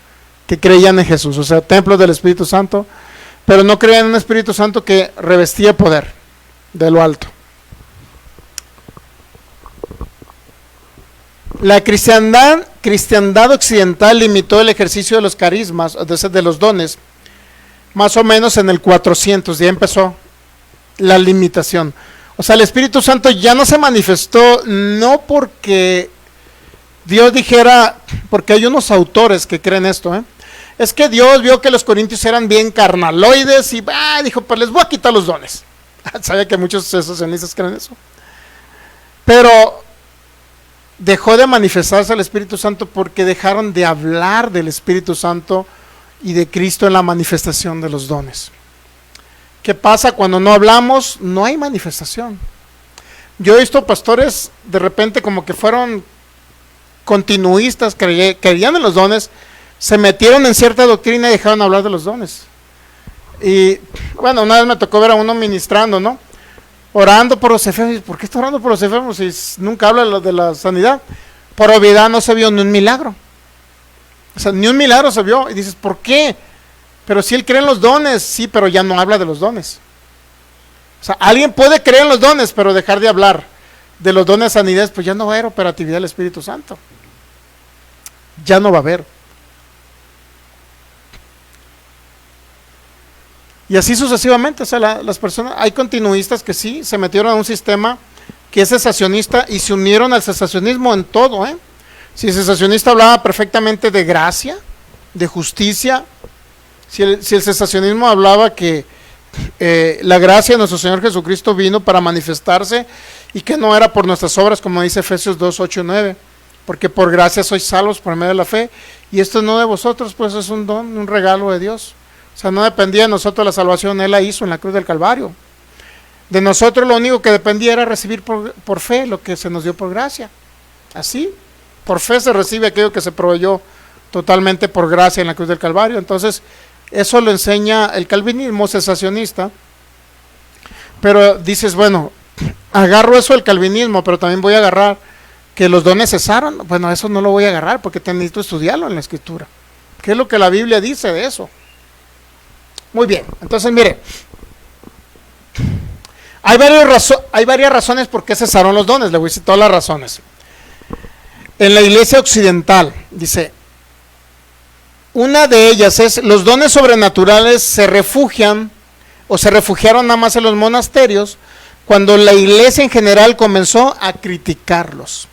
que creían en Jesús, o sea, templos del Espíritu Santo, pero no creían en un Espíritu Santo que revestía poder de lo alto. La cristiandad occidental limitó el ejercicio de los carismas, de los dones, más o menos en el 400, ya empezó la limitación. O sea, el Espíritu Santo ya no se manifestó, no porque Dios dijera, porque hay unos autores que creen esto, es que Dios vio que los corintios eran bien carnaloides y dijo, pues les voy a quitar los dones. Sabía que muchos cesacionistas creen eso. Pero dejó de manifestarse el Espíritu Santo porque dejaron de hablar del Espíritu Santo y de Cristo en la manifestación de los dones. ¿Qué pasa cuando no hablamos? No hay manifestación. Yo he visto pastores de repente como que fueron continuistas, creían en los dones, se metieron en cierta doctrina y dejaron hablar de los dones. Y bueno, una vez me tocó ver a uno ministrando, ¿no? Orando por los enfermos. ¿Por qué está orando por los enfermos si nunca habla de la sanidad? Por obviedad no se vio ni un milagro. O sea, ni un milagro se vio. Y dices, ¿por qué? Pero si él cree en los dones, sí, pero ya no habla de los dones. O sea, alguien puede creer en los dones, pero dejar de hablar de los dones de sanidad, pues ya no va a haber operatividad del Espíritu Santo. Ya no va a haber. Y así sucesivamente, o sea, las personas, hay continuistas que sí se metieron a un sistema que es cesacionista y se unieron al cesacionismo en todo, Si el cesacionista hablaba perfectamente de gracia, de justicia, si el cesacionismo hablaba que la gracia de nuestro Señor Jesucristo vino para manifestarse y que no era por nuestras obras, como dice Efesios 2, 8 y 9, porque por gracia sois salvos por medio de la fe, y esto no de vosotros, pues es un don, un regalo de Dios. O sea, no dependía de nosotros la salvación, Él la hizo en la cruz del Calvario. De nosotros lo único que dependía era recibir por fe lo que se nos dio por gracia. Así, por fe se recibe aquello que se proveyó totalmente por gracia en la cruz del Calvario. Entonces, eso lo enseña el calvinismo cesacionista. Pero dices, bueno, agarro eso del calvinismo, pero también voy a agarrar que los dones cesaron. Bueno, eso no lo voy a agarrar porque necesito estudiarlo en la Escritura. ¿Qué es lo que la Biblia dice de eso? Muy bien, entonces mire, hay varias razones por qué cesaron los dones. Le voy a decir todas las razones. En la iglesia occidental, dice, una de ellas es, los dones sobrenaturales se refugiaron nada más en los monasterios, cuando la iglesia en general comenzó a criticarlos.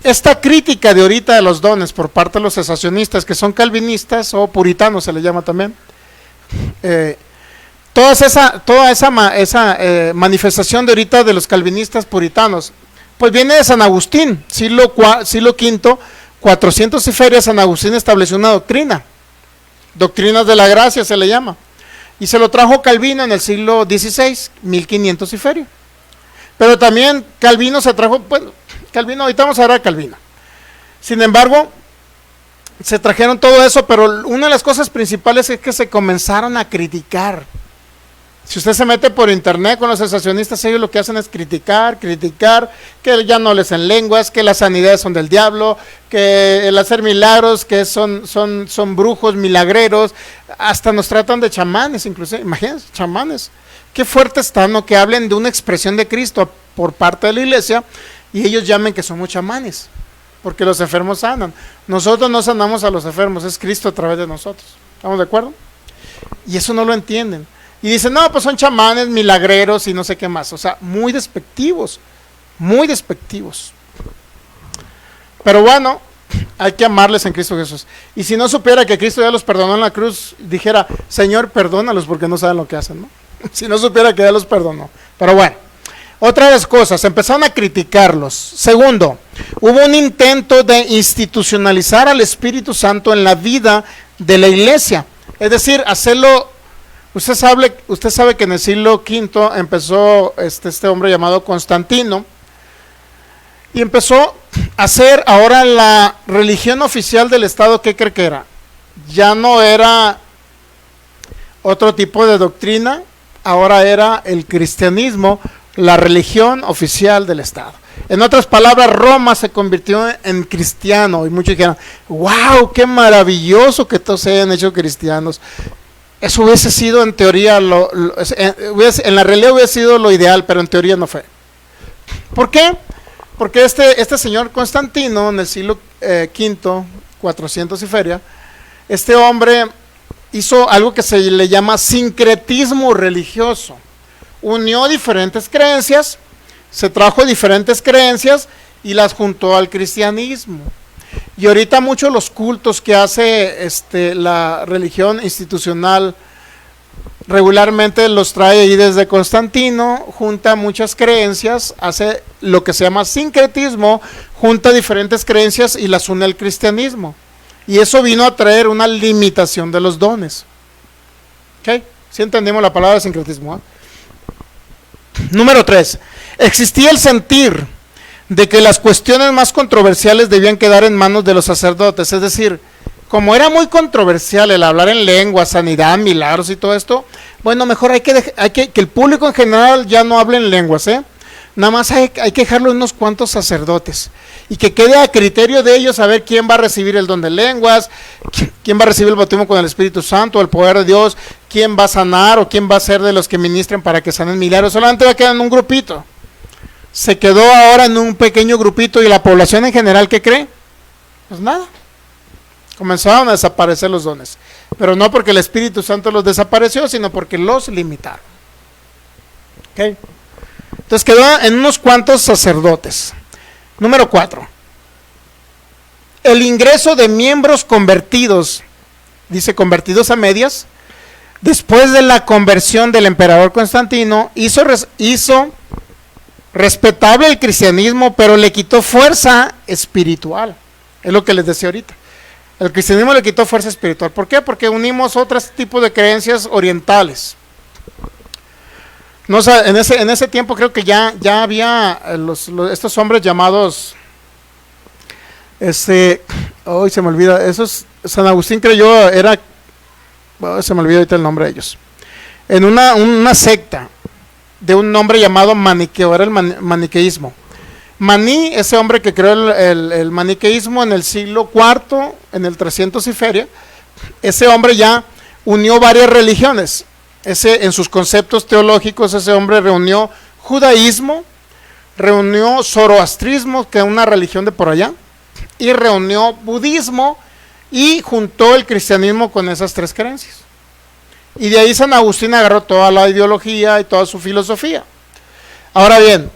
Esta crítica de ahorita de los dones por parte de los cesacionistas, que son calvinistas o puritanos se le llama también, toda esa manifestación de ahorita de los calvinistas puritanos, pues viene de San Agustín, siglo V, 400 y feria. San Agustín estableció una doctrina, doctrinas de la gracia se le llama, y se lo trajo Calvino en el siglo XVI, 1500 y feria. Pero también Calvino se trajo, bueno, Calvino, ahorita vamos a hablar de Calvino. Sin embargo, se trajeron todo eso, pero una de las cosas principales es que se comenzaron a criticar. Si usted se mete por internet con los cesacionistas, ellos lo que hacen es criticar, que ya no les en lenguas, que las sanidades son del diablo, que el hacer milagros, que son brujos, milagreros, hasta nos tratan de chamanes, inclusive, imagínense, chamanes. Qué fuerte está, ¿no? Que hablen de una expresión de Cristo por parte de la iglesia y ellos llamen que somos chamanes, porque los enfermos sanan. Nosotros no sanamos a los enfermos, es Cristo a través de nosotros. ¿Estamos de acuerdo? Y eso no lo entienden. Y dicen, no, pues son chamanes, milagreros y no sé qué más. O sea, muy despectivos, muy despectivos. Pero bueno, hay que amarles en Cristo Jesús. Y si no supiera que Cristo ya los perdonó en la cruz, dijera, Señor, perdónalos porque no saben lo que hacen, ¿no? Si no supiera que ya los perdonó. Pero bueno, otra de las cosas, empezaron a criticarlos. Segundo, hubo un intento de institucionalizar al Espíritu Santo en la vida de la iglesia. Es decir, hacerlo. Usted sabe que en el siglo V empezó este hombre llamado Constantino y empezó a hacer ahora la religión oficial del Estado. ¿Qué cree que era? Ya no era otro tipo de doctrina, ahora era el cristianismo, la religión oficial del Estado. En otras palabras, Roma se convirtió en cristiano y muchos dijeron, wow, qué maravilloso que todos se hayan hecho cristianos. Eso hubiese sido en teoría, en la realidad hubiese sido lo ideal, pero en teoría no fue. ¿Por qué? Porque este señor Constantino, en el siglo V, 400 y feria, este hombre hizo algo que se le llama sincretismo religioso. Unió diferentes creencias, se trajo diferentes creencias y las juntó al cristianismo. Y ahorita muchos los cultos que hace la religión institucional regularmente los trae ahí desde Constantino, junta muchas creencias, hace lo que se llama sincretismo, junta diferentes creencias y las une al cristianismo. Y eso vino a traer una limitación de los dones. ¿Ok? ¿Sí entendemos la palabra sincretismo? Número 3. Existía el sentir de que las cuestiones más controversiales debían quedar en manos de los sacerdotes. Es decir, como era muy controversial el hablar en lengua, sanidad, milagros y todo esto, bueno, mejor hay que el público en general ya no hable en lenguas, nada más hay que dejarlo en unos cuantos sacerdotes y que quede a criterio de ellos saber quién va a recibir el don de lenguas, quién va a recibir el bautismo con el Espíritu Santo, el poder de Dios, quién va a sanar o quién va a ser de los que ministren para que sanen milagros. Solamente va a quedar en un grupito. Se quedó ahora en un pequeño grupito y la población en general, ¿qué cree? Pues nada. Comenzaron a desaparecer los dones. Pero no porque el Espíritu Santo los desapareció, sino porque los limitaron. ¿Ok? Entonces quedó en unos cuantos sacerdotes. Número 4. El ingreso de miembros convertidos, dice convertidos a medias, después de la conversión del emperador Constantino, hizo respetable el cristianismo, pero le quitó fuerza espiritual. Es lo que les decía ahorita. El cristianismo le quitó fuerza espiritual. ¿Por qué? Porque unimos otros tipos de creencias orientales. No, o sea, en ese tiempo creo que ya había estos hombres llamados, hoy se me olvida, San Agustín creyó, se me olvida ahorita el nombre de ellos, en una secta de un nombre llamado maniqueo, era el maniqueísmo. Maní, ese hombre que creó el maniqueísmo en el siglo IV, en el 300 y feria, ese hombre ya unió varias religiones. En sus conceptos teológicos, ese hombre reunió judaísmo, reunió zoroastrismo, que es una religión de por allá, y reunió budismo, y juntó el cristianismo con esas tres creencias. Y de ahí San Agustín agarró toda la ideología y toda su filosofía. Ahora bien,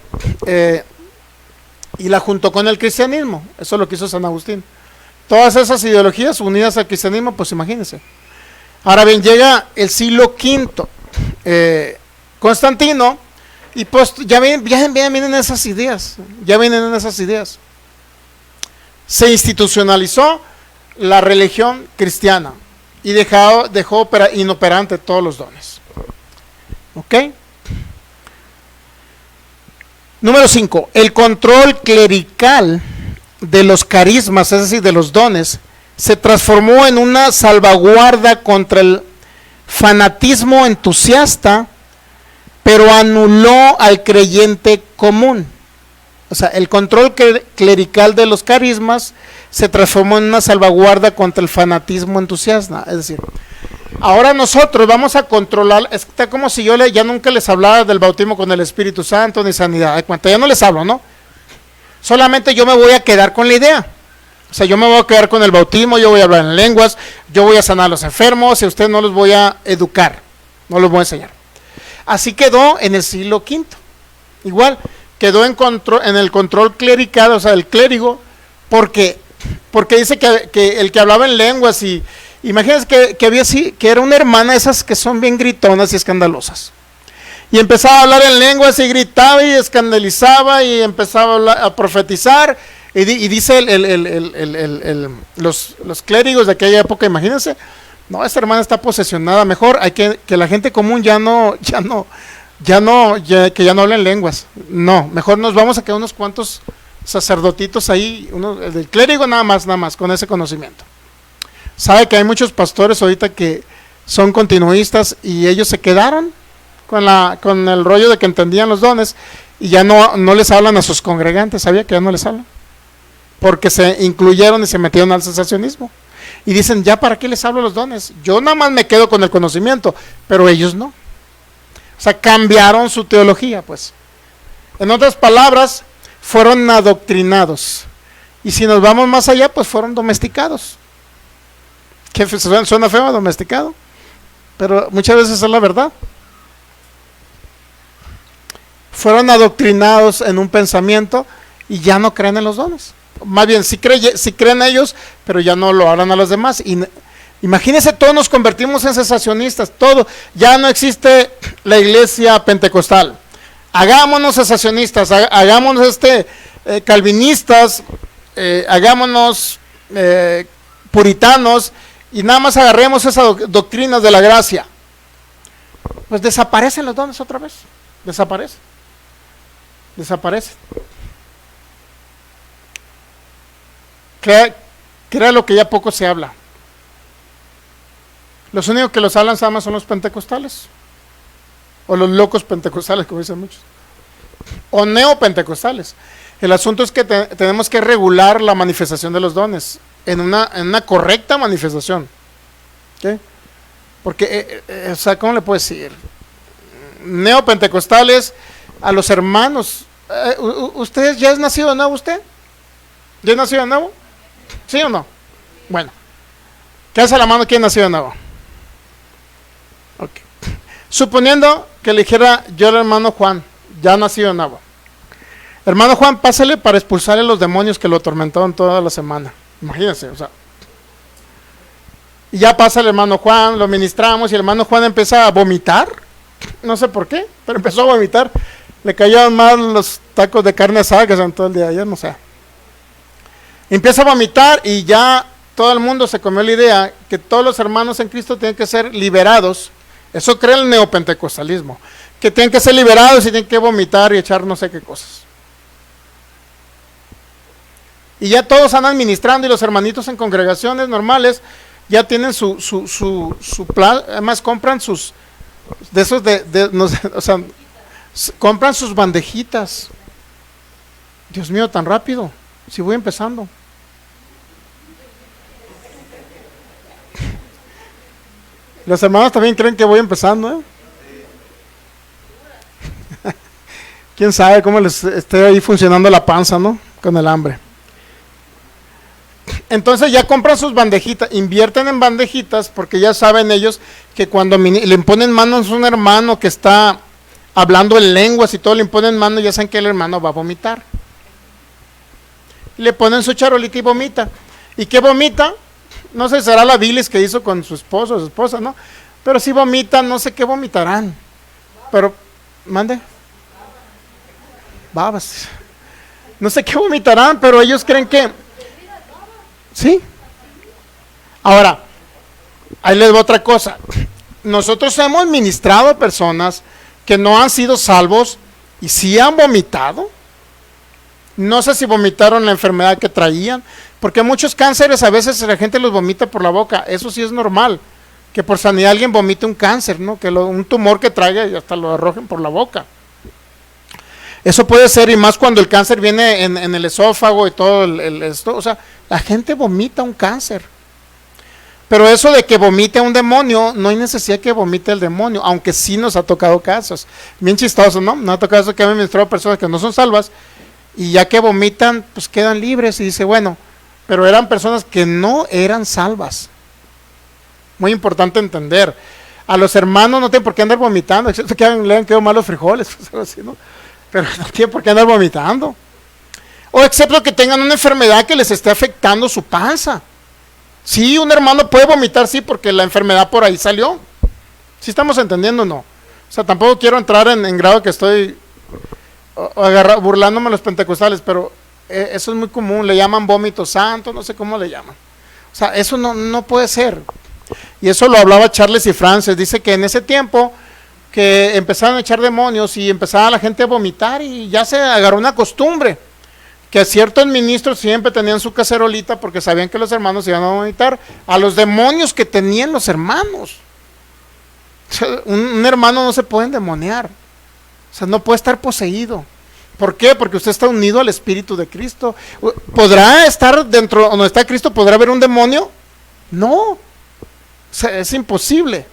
y la juntó con el cristianismo. Eso es lo que hizo San Agustín. Todas esas ideologías unidas al cristianismo, pues imagínense. Ahora bien, llega el siglo V, Constantino, y pues ya vienen esas ideas, Se institucionalizó la religión cristiana y dejó inoperante todos los dones. ¿Ok? Número 5. El control clerical de los carismas, es decir, de los dones, se transformó en una salvaguarda contra el fanatismo entusiasta, pero anuló al creyente común. O sea, el control clerical de los carismas se transformó en una salvaguarda contra el fanatismo entusiasta. Es decir, ahora nosotros vamos a controlar, está como si yo ya nunca les hablaba del bautismo con el Espíritu Santo ni sanidad. De cuenta, ya no les hablo, ¿no? Solamente yo me voy a quedar con la idea. O sea, yo me voy a quedar con el bautismo, yo voy a hablar en lenguas, yo voy a sanar a los enfermos, y a ustedes no los voy a educar, no los voy a enseñar. Así quedó en el siglo V. Igual, quedó en el control clerical, o sea, el clérigo, porque dice que el que hablaba en lenguas, y imagínense que era una hermana de esas que son bien gritonas y escandalosas. Y empezaba a hablar en lenguas y gritaba y escandalizaba y empezaba a profetizar. Y dice los clérigos de aquella época, imagínense, no, esta hermana está posesionada, mejor hay que la gente común que ya no hablen lenguas. No, mejor nos vamos a quedar unos cuantos sacerdotitos ahí, el del clérigo nada más, con ese conocimiento. Sabe que hay muchos pastores ahorita que son continuistas y ellos se quedaron con el rollo de que entendían los dones y ya no les hablan a sus congregantes. ¿Sabía que ya no les hablan? Porque se incluyeron y se metieron al sensacionismo. Y dicen, ¿ya para qué les hablo los dones? Yo nada más me quedo con el conocimiento, pero ellos no. O sea, cambiaron su teología, pues. En otras palabras, fueron adoctrinados. Y si nos vamos más allá, pues fueron domesticados. Que suena feo, domesticado, pero muchas veces es la verdad. Fueron adoctrinados en un pensamiento y ya no creen en los dones. Más bien, sí creen ellos, pero ya no lo hablan a los demás. Y imagínense, todos nos convertimos en cesacionistas, todo. Ya no existe la iglesia pentecostal. Hagámonos cesacionistas, hagámonos calvinistas, hagámonos puritanos, y nada más agarremos esas doctrinas de la gracia. Pues desaparecen los dones otra vez. Desaparecen. Que era lo que ya poco se habla. Los únicos que los hablan nada más son los pentecostales, o los locos pentecostales, como dicen muchos, o neopentecostales. El asunto es que tenemos que regular la manifestación de los dones en una correcta manifestación. ¿Okay? Porque, o sea, ¿cómo le puedo decir? Neopentecostales, a los hermanos, ¿ustedes ya es nacido de nuevo usted? ¿Ya es nacido de nuevo? ¿Sí o no? Bueno, ¿qué hace la mano? ¿Quién nació de nuevo? Okay. Suponiendo que le dijera yo al hermano Juan, ya nacido de nuevo. Hermano Juan, pásale para expulsarle los demonios que lo atormentaron toda la semana. Imagínense, o sea. Y ya pasa el hermano Juan, lo ministramos y el hermano Juan empieza a vomitar. No sé por qué, pero empezó a vomitar. Le caían mal los tacos de carne asada que son todo el día ayer, no sé. Empieza a vomitar y ya todo el mundo se comió la idea que todos los hermanos en Cristo tienen que ser liberados. Eso cree el neopentecostalismo, que tienen que ser liberados y tienen que vomitar y echar no sé qué cosas. Y ya todos andan administrando y los hermanitos en congregaciones normales ya tienen su plan. Además compran sus de esos no sé, o sea, compran sus bandejitas. Dios mío, tan rápido, si voy empezando. Los hermanos también creen que voy empezando, ¿eh? Quién sabe cómo les esté ahí funcionando la panza, ¿no? Con el hambre. Entonces ya compran sus bandejitas, invierten en bandejitas, porque ya saben ellos que cuando le imponen manos a un hermano que está hablando en lenguas y todo, le imponen manos, ya saben que el hermano va a vomitar. Le ponen su charolita y vomita. ¿Y qué vomita? No sé, será la bilis que hizo con su esposo o su esposa, ¿no? Pero si vomitan, no sé qué vomitarán. Pero, mande. Babas. No sé qué vomitarán, pero ellos creen que... ¿Sí? Ahora, ahí les va otra cosa. Nosotros hemos ministrado a personas que no han sido salvos y sí han vomitado. No sé si vomitaron la enfermedad que traían, porque muchos cánceres a veces la gente los vomita por la boca. Eso sí es normal, que por sanidad alguien vomite un cáncer, ¿no? Que un tumor que traiga y hasta lo arrojen por la boca. Eso puede ser, y más cuando el cáncer viene en el esófago y todo esto. O sea, la gente vomita un cáncer. Pero eso de que vomite un demonio, no hay necesidad que vomite el demonio, aunque sí nos ha tocado casos. Bien chistoso, ¿no? Nos ha tocado eso que han ministrado personas que no son salvas, y ya que vomitan, pues quedan libres. Y dice, bueno, pero eran personas que no eran salvas. Muy importante entender. A los hermanos no tienen por qué andar vomitando, excepto que le han quedado mal los frijoles, pues algo así, ¿no? Pero no tienen por qué andar vomitando. O excepto que tengan una enfermedad que les esté afectando su panza. Sí, un hermano puede vomitar, sí, porque la enfermedad por ahí salió. ¿Sí estamos entendiendo o no? O sea, tampoco quiero entrar en grado que estoy burlándome a los pentecostales, pero eso es muy común, le llaman vómito santo, no sé cómo le llaman. O sea, eso no puede ser. Y eso lo hablaba Charles y Frances, dice que en ese tiempo que empezaron a echar demonios y empezaba la gente a vomitar y ya se agarró una costumbre, que ciertos ministros siempre tenían su cacerolita porque sabían que los hermanos iban a vomitar a los demonios que tenían los hermanos. O sea, un hermano no se puede endemoniar, o sea, no puede estar poseído. ¿Por qué? Porque usted está unido al Espíritu de Cristo. ¿Podrá estar dentro donde está Cristo? ¿Podrá haber un demonio? No, o sea, es imposible.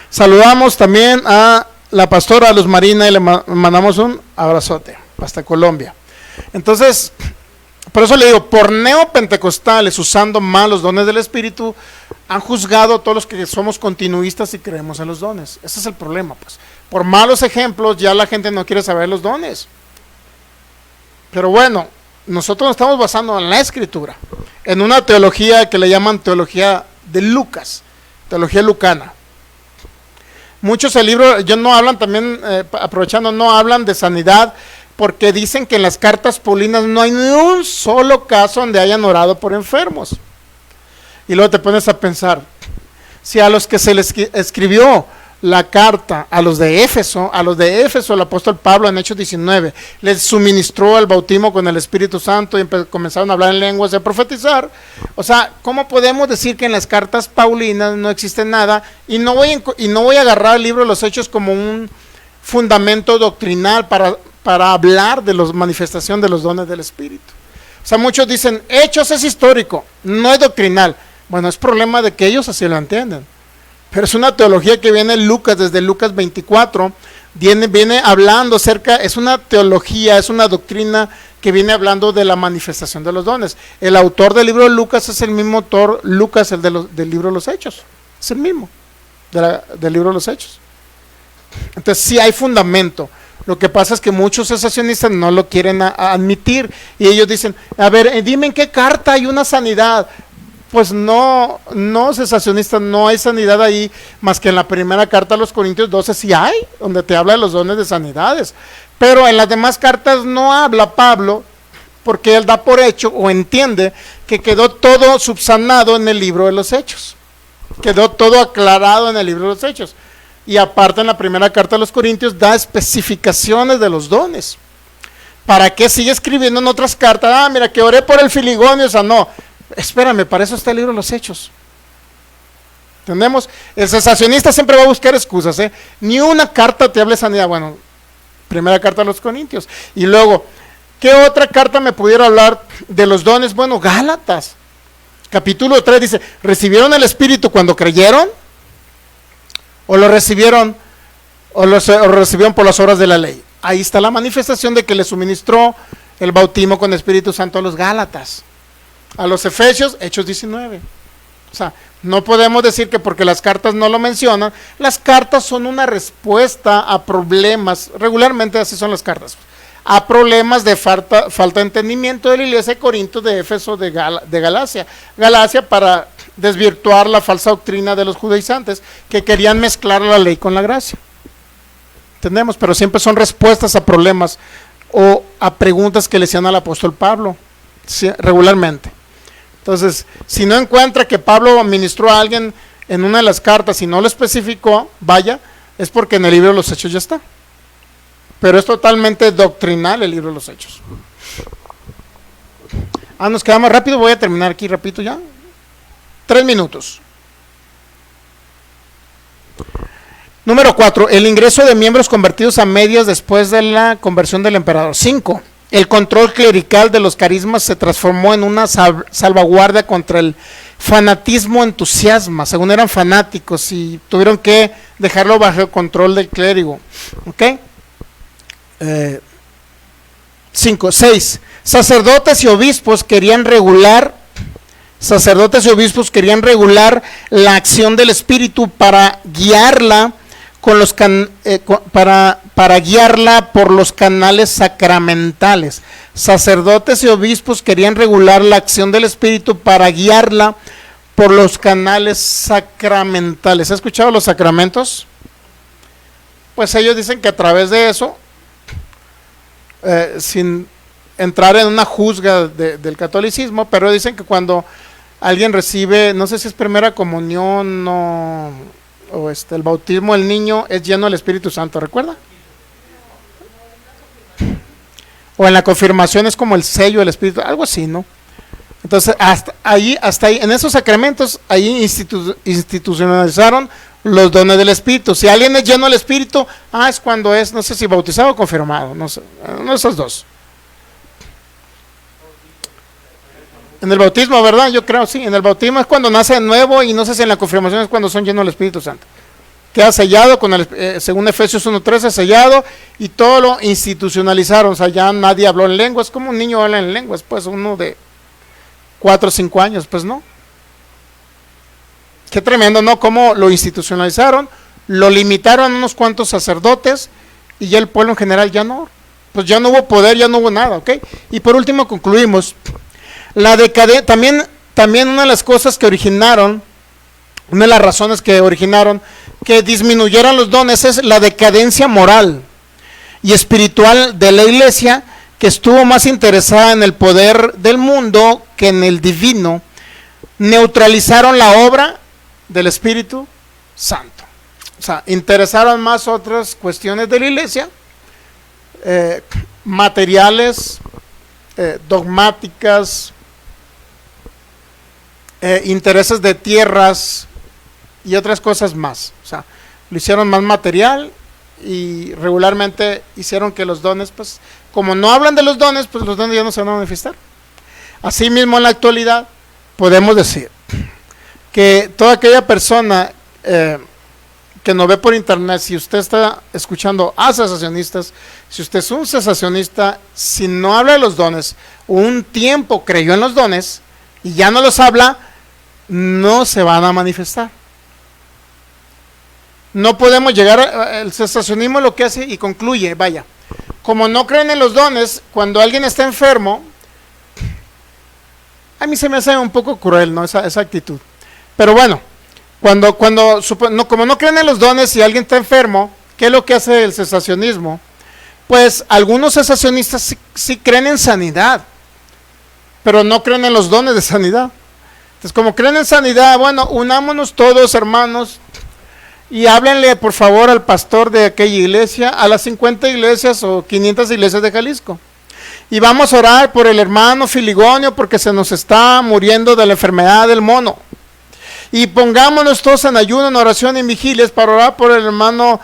Saludamos también a la pastora Luz Marina y le mandamos un abrazote hasta Colombia. Entonces, por eso le digo, por neopentecostales usando mal los dones del Espíritu, han juzgado a todos los que somos continuistas y creemos en los dones. Ese es el problema, pues. Por malos ejemplos ya la gente no quiere saber los dones. Pero bueno, nosotros nos estamos basando en la Escritura, en una teología que le llaman teología de Lucas, teología lucana. Muchos del libro, ellos no hablan también, aprovechando, no hablan de sanidad, porque dicen que en las cartas paulinas no hay ni un solo caso donde hayan orado por enfermos. Y luego te pones a pensar, si a los que se les escribió la carta, a los de Éfeso el apóstol Pablo en Hechos 19 les suministró el bautismo con el Espíritu Santo y comenzaron a hablar en lenguas y a profetizar. O sea, ¿cómo podemos decir que en las cartas paulinas no existe nada? Y no voy a agarrar el libro de los Hechos como un fundamento doctrinal para hablar de la manifestación de los dones del Espíritu. O sea, muchos dicen, Hechos es histórico, no es doctrinal. Bueno, es problema de que ellos así lo entienden. Pero es una teología que viene en Lucas, desde Lucas 24, viene hablando acerca, es una teología, es una doctrina que viene hablando de la manifestación de los dones. El autor del libro de Lucas es el mismo autor, Lucas, el del libro de los Hechos, es el mismo, del libro de los Hechos. Entonces sí hay fundamento. Lo que pasa es que muchos cesacionistas no lo quieren admitir, y ellos dicen, a ver, dime en qué carta hay una sanidad. Pues no, cesacionistas, no hay sanidad ahí, más que en la primera carta a los Corintios 12 sí hay, donde te habla de los dones de sanidades, pero en las demás cartas no habla Pablo, porque él da por hecho o entiende que quedó todo subsanado en el libro de los Hechos, quedó todo aclarado en el libro de los Hechos, y aparte en la primera carta a los Corintios da especificaciones de los dones. ¿Para qué sigue escribiendo en otras cartas? Mira que oré por el Filigonio, o sea, no. Espérame, para eso está el libro de los Hechos. ¿Entendemos? El cesacionista siempre va a buscar excusas, Ni una carta te habla de sanidad. Bueno, Primera carta a los Corintios. Y luego, ¿qué otra carta me pudiera hablar de los dones? Bueno, Gálatas, capítulo 3 dice, ¿recibieron el Espíritu cuando creyeron? ¿O lo recibieron por las obras de la ley? Ahí está la manifestación de que le suministró el bautismo con Espíritu Santo a los Gálatas. A los Efesios, Hechos 19. O sea, no podemos decir que porque las cartas no lo mencionan. Las cartas son una respuesta a problemas, regularmente así son las cartas, a problemas de falta de entendimiento de la iglesia de Corinto, de Éfeso, de Galacia. Galacia, para desvirtuar la falsa doctrina de los judaizantes que querían mezclar la ley con la gracia. ¿Entendemos? Pero siempre son respuestas a problemas o a preguntas que le hacían al apóstol Pablo, sí, regularmente. Entonces, si no encuentra que Pablo ministró a alguien en una de las cartas y no lo especificó, vaya, es porque en el libro de los Hechos ya está. Pero es totalmente doctrinal el libro de los Hechos. Nos quedamos rápido, voy a terminar aquí rapidito ya. 3 minutos. Número 4, el ingreso de miembros convertidos a medias después de la conversión del emperador. 5, el control clerical de los carismas se transformó en una salvaguardia contra el fanatismo entusiasma. Según eran fanáticos y tuvieron que dejarlo bajo el control del clérigo. ¿Ok? 6, sacerdotes y obispos querían regular la acción del Espíritu para guiarla para guiarla por los canales sacramentales. Sacerdotes y obispos querían regular la acción del Espíritu para guiarla por los canales sacramentales. ¿Has escuchado los sacramentos? Pues ellos dicen que a través de eso, sin entrar en una juzga del catolicismo, pero dicen que cuando alguien recibe, no sé si es primera comunión o el bautismo del niño, es lleno del Espíritu Santo, ¿recuerda? O en la confirmación es como el sello del Espíritu, algo así, ¿no? Entonces, hasta ahí, en esos sacramentos, ahí institucionalizaron los dones del Espíritu. Si alguien es lleno del Espíritu, es cuando es, no sé si bautizado o confirmado, no sé, uno de esos dos. En el bautismo, ¿verdad? Yo creo, sí, en el bautismo es cuando nace de nuevo, y no sé si en la confirmación es cuando son llenos del Espíritu Santo. Queda sellado, según Efesios 1:13, sellado, y todo lo institucionalizaron. O sea, ya nadie habló en lenguas, como un niño habla en lenguas, pues uno de 4 o 5 años, pues no. Qué tremendo, ¿no? Cómo lo institucionalizaron, lo limitaron a unos cuantos sacerdotes, y ya el pueblo en general ya no, pues ya no hubo poder, ya no hubo nada, ¿ok? Y por último concluimos. También una de las cosas que originaron, una de las razones que originaron que disminuyeran los dones es la decadencia moral y espiritual de la iglesia, que estuvo más interesada en el poder del mundo que en el divino. Neutralizaron la obra del Espíritu Santo. O sea, interesaron más otras cuestiones de la iglesia, materiales, dogmáticas, intereses de tierras y otras cosas más. O sea, lo hicieron más material, y regularmente hicieron que los dones, pues, como no hablan de los dones, pues los dones ya no se van a manifestar. Asimismo, en la actualidad podemos decir que toda aquella persona que nos ve por internet, si usted está escuchando a cesacionistas, si usted es un cesacionista, si no habla de los dones, un tiempo creyó en los dones y ya no los habla, no se van a manifestar. No podemos llegar el cesacionismo lo que hace y concluye, vaya, como no creen en los dones, cuando alguien está enfermo, a mí se me hace un poco cruel, ¿no? Esa actitud. Pero bueno, como no creen en los dones y alguien está enfermo, ¿qué es lo que hace el cesacionismo? Pues algunos cesacionistas sí creen en sanidad, pero no creen en los dones de sanidad. Entonces, como creen en sanidad, bueno, unámonos todos, hermanos, y háblenle por favor al pastor de aquella iglesia, a las 50 iglesias o 500 iglesias de Jalisco, y vamos a orar por el hermano Filigonio, porque se nos está muriendo de la enfermedad del mono, y pongámonos todos en ayuno, en oración y en vigilias para orar por el hermano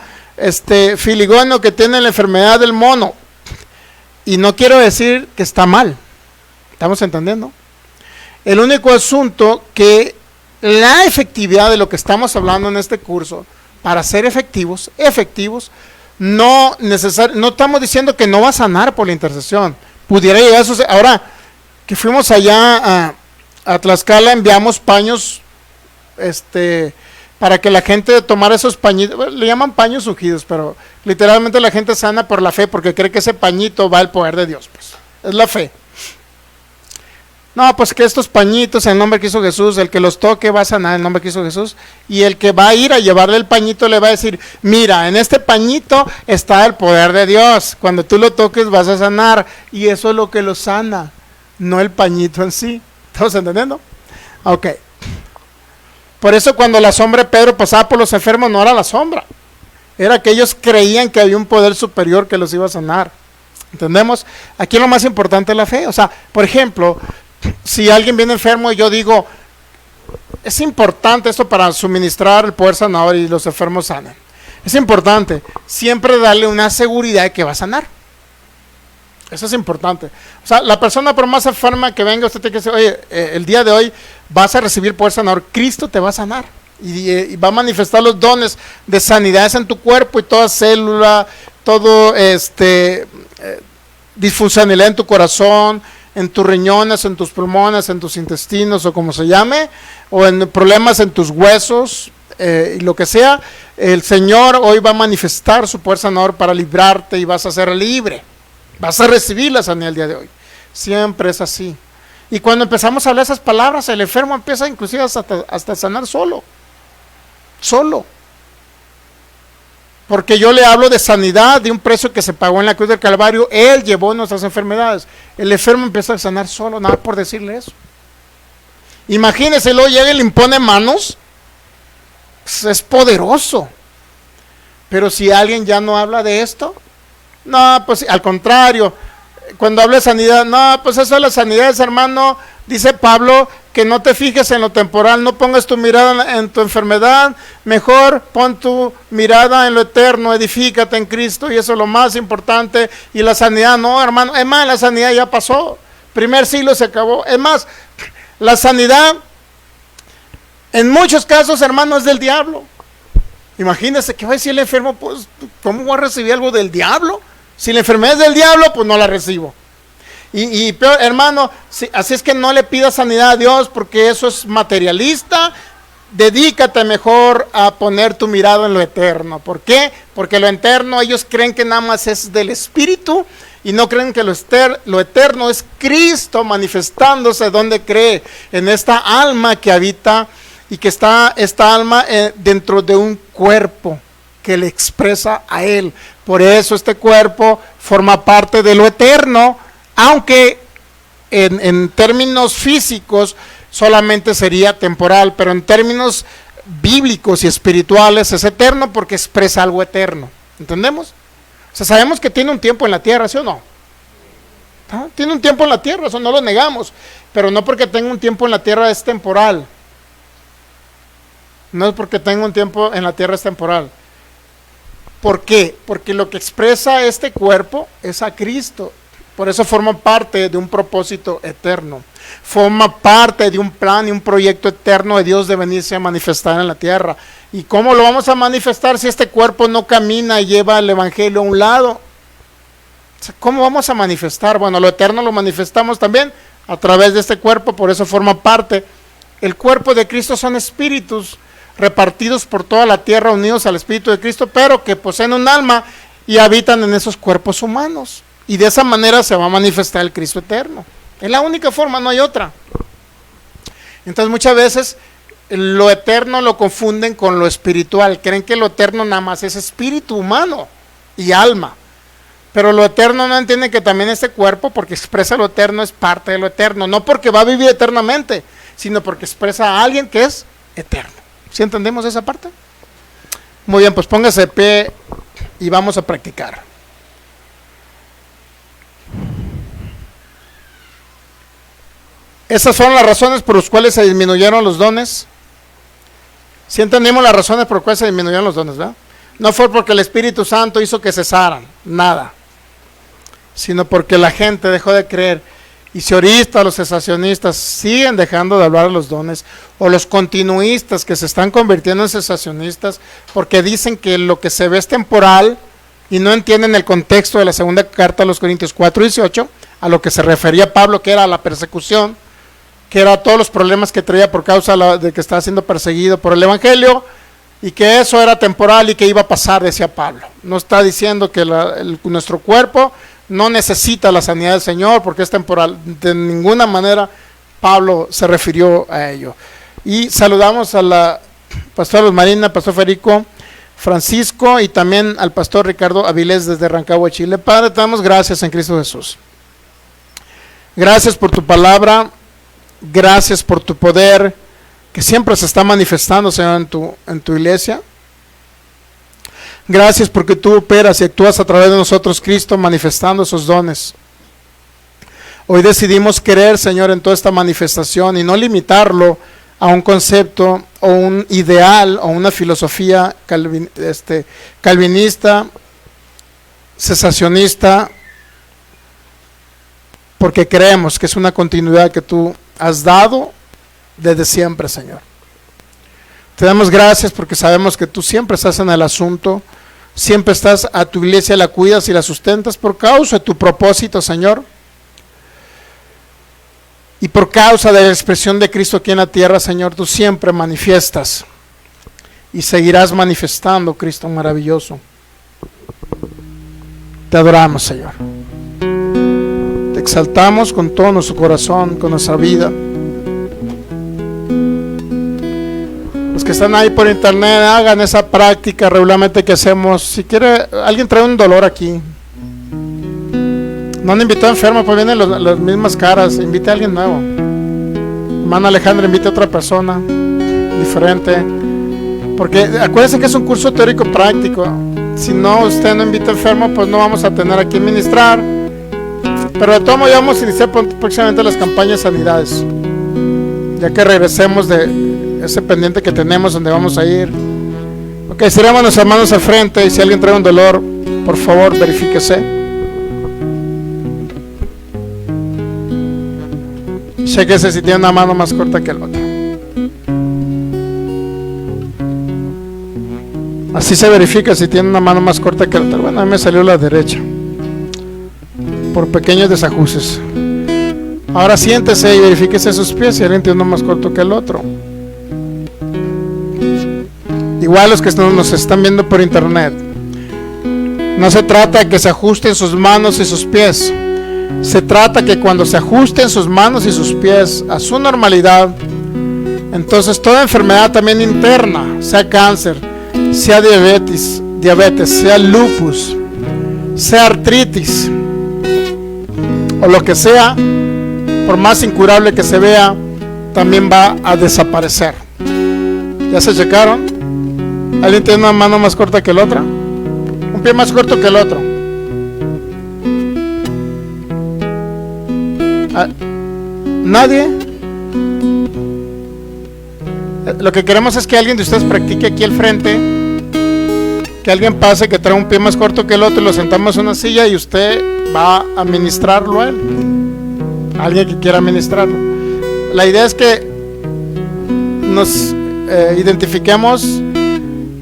Filigonio que tiene la enfermedad del mono. Y no quiero decir que está mal. ¿Estamos entendiendo? El único asunto que la efectividad de lo que estamos hablando en este curso, para ser efectivos, no estamos diciendo que no va a sanar por la intercesión. Pudiera llegar a suceder. Ahora que fuimos allá a Tlaxcala, enviamos paños para que la gente tomara esos pañitos. Le llaman paños ungidos, pero literalmente la gente sana por la fe, porque cree que ese pañito va al poder de Dios. Pues es la fe. No, pues que estos pañitos en el nombre que hizo Jesús, el que los toque va a sanar en el nombre que hizo Jesús, y el que va a ir a llevarle el pañito le va a decir, mira, en este pañito está el poder de Dios, cuando tú lo toques vas a sanar, y eso es lo que lo sana, no el pañito en sí. ¿Estamos entendiendo? Ok. Por eso cuando la sombra de Pedro pasaba por los enfermos, no era la sombra, era que ellos creían que había un poder superior que los iba a sanar. ¿Entendemos? Aquí lo más importante es la fe. O sea, por ejemplo, si alguien viene enfermo y yo digo, es importante esto para suministrar el poder sanador y los enfermos sanan. Es importante siempre darle una seguridad de que va a sanar. Eso es importante. O sea, la persona por más enferma que venga, usted tiene que decir, oye, el día de hoy vas a recibir poder sanador. Cristo te va a sanar y va a manifestar los dones de sanidades en tu cuerpo y toda célula, todo disfuncionalidad en tu corazón, en tus riñones, en tus pulmones, en tus intestinos o como se llame, o en problemas en tus huesos, y lo que sea. El Señor hoy va a manifestar su poder sanador para librarte y vas a ser libre. Vas a recibir la sanidad el día de hoy. Siempre es así. Y cuando empezamos a hablar esas palabras, el enfermo empieza inclusive hasta sanar solo. Porque yo le hablo de sanidad, de un precio que se pagó en la cruz del Calvario. Él llevó nuestras enfermedades. El enfermo empieza a sanar solo, nada por decirle eso. Imagínese, luego llega y le impone manos. Pues es poderoso. Pero si alguien ya no habla de esto, no, pues al contrario, cuando habla de sanidad, no, pues eso de las sanidades, hermano, dice Pablo, que no te fijes en lo temporal, no pongas tu mirada en tu enfermedad, mejor pon tu mirada en lo eterno, edifícate en Cristo, y eso es lo más importante. Y la sanidad, no, hermano, es más, la sanidad ya pasó, primer siglo se acabó. Es más, la sanidad en muchos casos, hermano, es del diablo. Imagínese que va a decir el enfermo, pues, ¿cómo voy a recibir algo del diablo? Si la enfermedad es del diablo, pues no la recibo. Y peor, hermano, así es que no le pidas sanidad a Dios, porque eso es materialista. Dedícate mejor a poner tu mirada en lo eterno. ¿Por qué? Porque lo eterno, ellos creen que nada más es del Espíritu, y no creen que lo eterno es Cristo manifestándose donde cree, en esta alma que habita, y que está esta alma dentro de un cuerpo que le expresa a Él. Por eso este cuerpo forma parte de lo eterno, aunque en términos físicos solamente sería temporal, pero en términos bíblicos y espirituales es eterno porque expresa algo eterno. ¿Entendemos? O sea, sabemos que tiene un tiempo en la tierra, ¿sí o no? ¿Ah? Tiene un tiempo en la tierra, eso no lo negamos, pero no porque tenga un tiempo en la tierra es temporal. No es porque tenga un tiempo en la tierra es temporal. ¿Por qué? Porque lo que expresa este cuerpo es a Cristo. Por eso forma parte de un propósito eterno. Forma parte de un plan y un proyecto eterno de Dios de venirse a manifestar en la tierra. ¿Y cómo lo vamos a manifestar si este cuerpo no camina y lleva el evangelio a un lado? O sea, ¿cómo vamos a manifestar? Bueno, lo eterno lo manifestamos también a través de este cuerpo, por eso forma parte. El cuerpo de Cristo son espíritus repartidos por toda la tierra, unidos al Espíritu de Cristo, pero que poseen un alma y habitan en esos cuerpos humanos. Y de esa manera se va a manifestar el Cristo eterno. Es la única forma, no hay otra. Entonces muchas veces lo eterno lo confunden con lo espiritual. Creen que lo eterno nada más es espíritu humano y alma. Pero lo eterno no entiende que también este cuerpo, porque expresa lo eterno, es parte de lo eterno. No porque va a vivir eternamente, sino porque expresa a alguien que es eterno. ¿Sí entendemos esa parte? Muy bien, pues póngase de pie y vamos a practicar. Esas son las razones por las cuales se disminuyeron los dones. ¿Sí entendemos las razones por las cuales se disminuyeron los dones, verdad? no fue porque el Espíritu Santo hizo que cesaran, nada, sino porque la gente dejó de creer. Y si ahorita los cesacionistas siguen dejando de hablar de los dones, o los continuistas que se están convirtiendo en cesacionistas porque dicen que lo que se ve es temporal y no entienden el contexto de la segunda carta a los Corintios 4:18, a lo que se refería Pablo, que era la persecución, que era todos los problemas que traía por causa de que estaba siendo perseguido por el Evangelio, y que eso era temporal y que iba a pasar, decía Pablo. No está diciendo que nuestro cuerpo no necesita la sanidad del Señor porque es temporal. De ninguna manera Pablo se refirió a ello. Y saludamos a la pastora Luz Marina, pastor Federico Francisco y también al pastor Ricardo Avilés desde Rancagua, Chile. Padre, te damos gracias en Cristo Jesús. Gracias por tu palabra, gracias por tu poder que siempre se está manifestando, Señor, en tu iglesia. Gracias porque tú operas y actúas a través de nosotros, Cristo, manifestando esos dones. Hoy decidimos creer, Señor, en toda esta manifestación y no limitarlo a un concepto o un ideal o una filosofía calvinista, cesacionista, porque creemos que es una continuidad que tú has dado desde siempre, Señor. Te damos gracias porque sabemos que tú siempre estás en el asunto, siempre estás a tu iglesia, la cuidas y la sustentas por causa de tu propósito, Señor. Y por causa de la expresión de Cristo aquí en la tierra, Señor, tú siempre manifiestas y seguirás manifestando, Cristo maravilloso. Te adoramos, Señor. Te exaltamos con todo nuestro corazón, con nuestra vida. Los que están ahí por internet, hagan esa práctica regularmente que hacemos. Si quiere, alguien trae un dolor aquí, no han invitado enfermo, pues vienen las mismas caras. Invite a alguien nuevo. Hermana Alejandra, invite a otra persona diferente, porque acuérdense que es un curso teórico práctico. Si no, usted no invita enfermo, pues no vamos a tener a quien ministrar. Pero de todo modo ya vamos a iniciar próximamente las campañas de sanidades, ya que regresemos de ese pendiente que tenemos, donde vamos a ir. Ok, seremos nuestras manos al frente, y si alguien trae un dolor, por favor verifíquese. Chéquese si tiene una mano más corta que la otra. Así se verifica si tiene una mano más corta que la otra. Bueno, a mí me salió la derecha por pequeños desajustes. Ahora siéntese y verifíquese sus pies si alguien tiene uno más corto que el otro. Igual los que nos están viendo por internet, no se trata de que se ajusten sus manos y sus pies. Se trata que cuando se ajusten sus manos y sus pies a su normalidad, entonces toda enfermedad también interna, sea cáncer, sea diabetes, sea lupus, sea artritis o lo que sea, por más incurable que se vea, también va a desaparecer. ¿Ya se checaron? ¿Alguien tiene una mano más corta que la otra? ¿Un pie más corto que el otro? ¿Nadie? Lo que queremos es que alguien de ustedes practique aquí al frente, que alguien pase que trae un pie más corto que el otro y lo sentamos en una silla y usted va a ministrarlo a él. Alguien que quiera ministrarlo. La idea es que nos identifiquemos,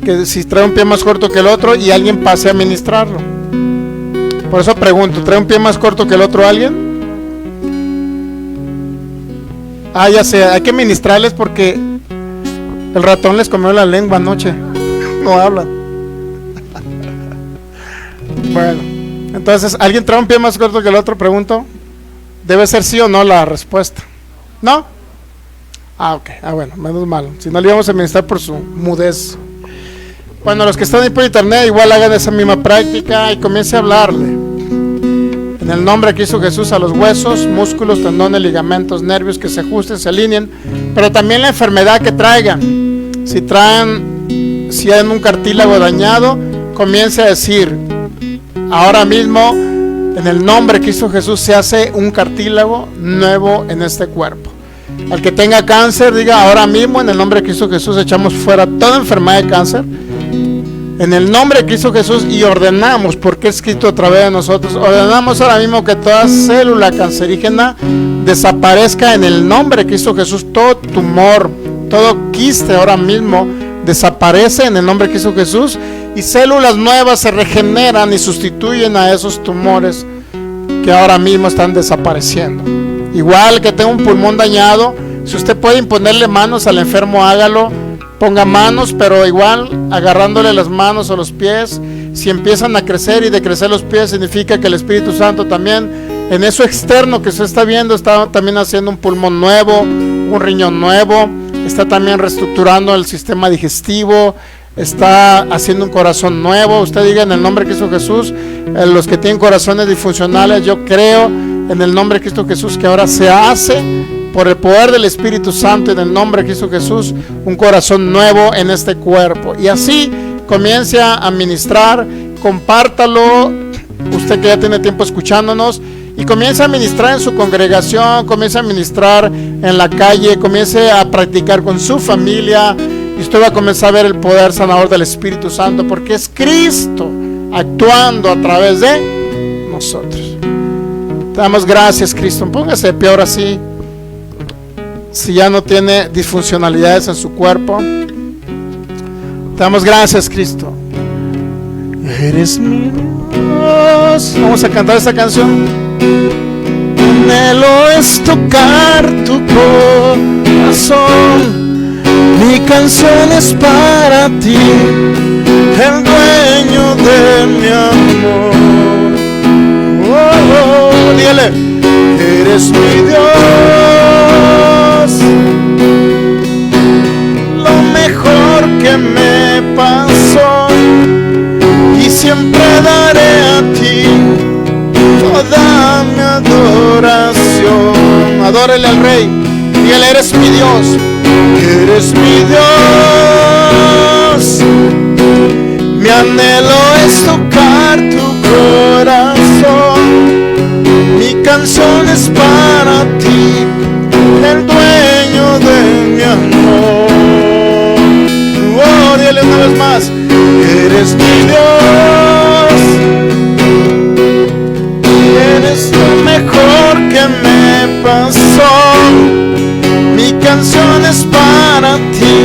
que si trae un pie más corto que el otro y alguien pase a ministrarlo. Por eso pregunto, ¿trae un pie más corto que el otro alguien? Ya sé, hay que ministrarles porque el ratón les comió la lengua anoche. No hablan. Bueno, entonces, ¿alguien trae un pie más corto que el otro? Pregunto. Debe ser sí o no la respuesta. ¿No? Ok, bueno, menos mal. Si no, le íbamos a ministrar por su mudez. Bueno, los que están ahí por internet, igual hagan esa misma práctica y comience a hablarle. En el nombre de Cristo Jesús, a los huesos, músculos, tendones, ligamentos, nervios que se ajusten, se alineen, pero también la enfermedad que traigan. Si hay un cartílago dañado, comience a decir: ahora mismo, en el nombre de Cristo Jesús, se hace un cartílago nuevo en este cuerpo. Al que tenga cáncer, diga: ahora mismo, en el nombre de Cristo Jesús, echamos fuera toda enfermedad de cáncer. En el nombre de Cristo Jesús, y ordenamos, porque es escrito a través de nosotros, ordenamos ahora mismo que toda célula cancerígena desaparezca en el nombre de Cristo Jesús. Todo tumor, todo quiste ahora mismo desaparece en el nombre de Cristo Jesús, y células nuevas se regeneran y sustituyen a esos tumores que ahora mismo están desapareciendo. Igual que tenga un pulmón dañado, si usted puede imponerle manos al enfermo, hágalo. Ponga manos, pero igual agarrándole las manos o los pies. Si empiezan a crecer y decrecer los pies, significa que el Espíritu Santo también en eso externo que usted está viendo está también haciendo un pulmón nuevo, un riñón nuevo, está también reestructurando el sistema digestivo, está haciendo un corazón nuevo. Usted diga en el nombre de Cristo Jesús, los que tienen corazones disfuncionales, yo creo en el nombre de Cristo Jesús que ahora se hace por el poder del Espíritu Santo, en el nombre de Cristo Jesús, un corazón nuevo en este cuerpo. Y así comience a ministrar, compártalo, usted que ya tiene tiempo escuchándonos, y comience a ministrar en su congregación, comience a ministrar en la calle, comience a practicar con su familia, y usted va a comenzar a ver el poder sanador del Espíritu Santo, porque es Cristo actuando a través de nosotros. Te damos gracias, Cristo. Póngase de pie ahora sí. Si ya no tiene disfuncionalidades en su cuerpo, te damos gracias, Cristo. Eres mi Dios. Vamos a cantar esta canción. Mi anhelo es tocar tu corazón. Mi canción es para ti, el dueño de mi amor. Oh, oh, dígale, eres mi Dios. Lo mejor que me pasó, y siempre daré a ti toda mi adoración. Adórele al Rey y Él, eres mi Dios, eres mi Dios. Mi anhelo es tocar tu corazón, mi canción es para ti, el dueño de mi amor. Oh, dile una vez más, eres mi Dios, eres lo mejor que me pasó, mi canción es para ti,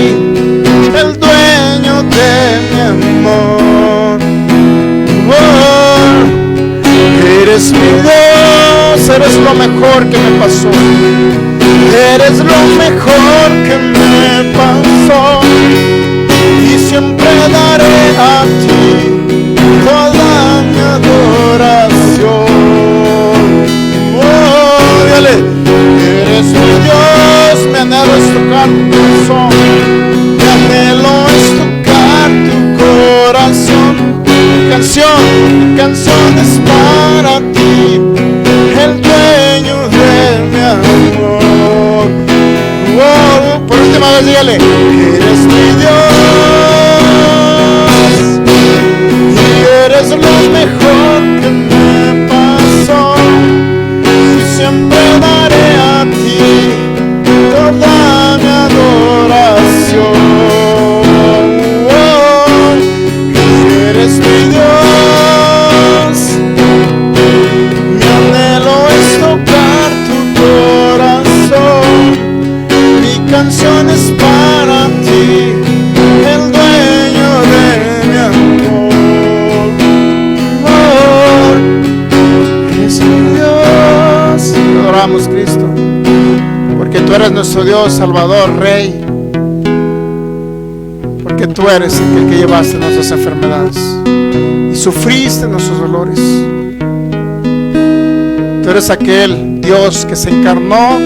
el dueño de mi amor. Oh, eres mi Dios, eres lo mejor que me pasó, eres lo mejor que me pasó, y siempre daré a ti toda mi adoración. Oh, dile, eres mi Dios, mi anhelo es tocar tu corazón, mi anhelo es tocar tu corazón. Mi canción es para ti, el dueño de mi amor. Oh, por última vez dígale, eres mi Dios, y eres lo mejor que me pasó, y siempre daré a ti toda mi adoración. Oh, eres mi Dios, mi anhelo es tocar tu corazón, mi canción es para ti, el dueño de mi amor. Oh, eres mi Dios. Te adoramos, Cristo, porque tú eres nuestro Dios, Salvador, Rey, porque tú eres el que llevaste nuestras enfermedades y sufriste nuestros dolores. Tú eres aquel Dios que se encarnó,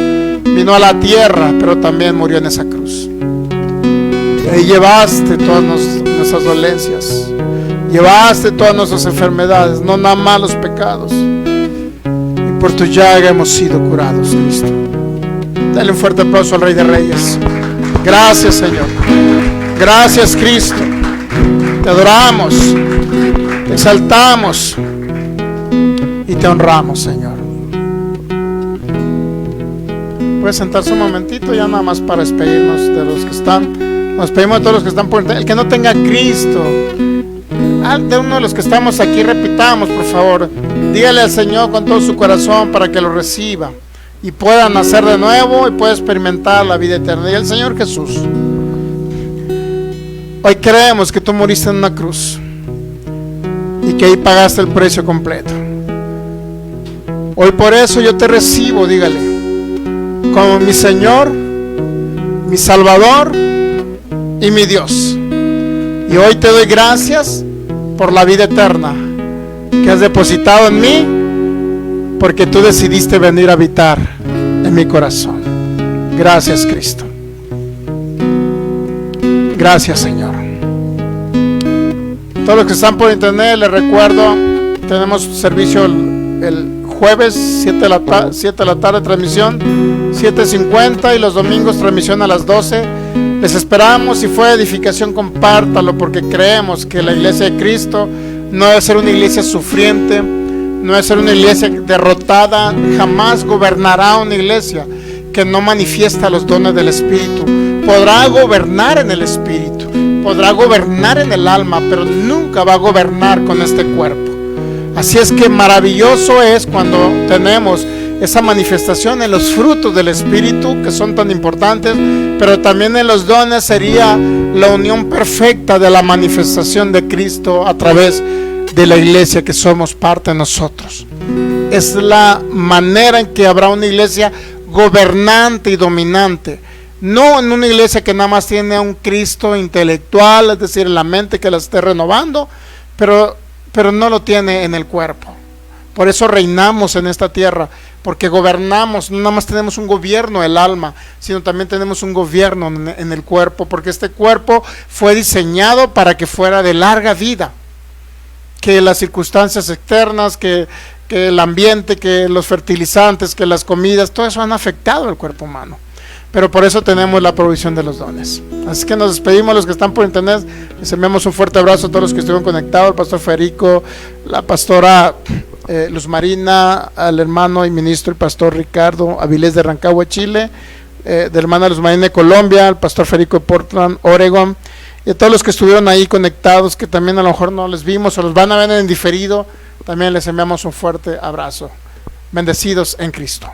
vino a la tierra, pero también murió en esa cruz. Y llevaste todas nuestras dolencias, llevaste todas nuestras enfermedades, no nada más los pecados. Y por tu llaga hemos sido curados, Cristo. Dale un fuerte aplauso al Rey de Reyes. Gracias, Señor. Gracias, Cristo. Te adoramos, te exaltamos y te honramos, Señor. Puede sentarse un momentito ya nada más para despedirnos de los que están. Nos pedimos a todos los que están por el que no tenga a Cristo de uno de los que estamos aquí, repitamos, por favor. Dígale al Señor con todo su corazón para que lo reciba y pueda nacer de nuevo y pueda experimentar la vida eterna. Y el Señor Jesús, hoy creemos que tú moriste en una cruz y que ahí pagaste el precio completo. Hoy por eso yo te recibo, dígale, como mi Señor, mi Salvador y mi Dios. Y hoy te doy gracias por la vida eterna que has depositado en mí, porque tú decidiste venir a habitar en mi corazón. Gracias, Cristo. Gracias, Señor. Todos los que están por internet, les recuerdo, tenemos servicio el jueves 7 de la tarde, transmisión 7:50, y los domingos transmisión a las 12. Les esperamos. Si fue edificación, compártalo, porque creemos que la iglesia de Cristo no debe ser una iglesia sufriente, no debe ser una iglesia derrotada. Jamás gobernará una iglesia que no manifiesta los dones del Espíritu. Podrá gobernar en el Espíritu, podrá gobernar en el alma, pero nunca va a gobernar con este cuerpo. Así es que maravilloso es cuando tenemos esa manifestación en los frutos del Espíritu, que son tan importantes, pero también en los dones sería la unión perfecta de la manifestación de Cristo a través de la iglesia que somos parte de nosotros. Es la manera en que habrá una iglesia gobernante y dominante, no en una iglesia que nada más tiene a un Cristo intelectual, es decir, en la mente, que la esté renovando, pero no lo tiene en el cuerpo. Por eso reinamos en esta tierra, porque gobernamos. No nada más tenemos un gobierno del alma, sino también tenemos un gobierno en el cuerpo, porque este cuerpo fue diseñado para que fuera de larga vida, que las circunstancias externas, que el ambiente, que los fertilizantes, que las comidas, todo eso han afectado al cuerpo humano. Pero por eso tenemos la provisión de los dones. Así que nos despedimos los que están por internet. Les enviamos un fuerte abrazo a todos los que estuvieron conectados: el pastor Federico, la pastora Luz Marina, al hermano y ministro el pastor Ricardo Avilés de Rancagua, Chile, de la hermana Luz Marina de Colombia, el pastor Federico de Portland, Oregon, y a todos los que estuvieron ahí conectados, que también a lo mejor no les vimos o los van a ver en diferido. También les enviamos un fuerte abrazo. Bendecidos en Cristo.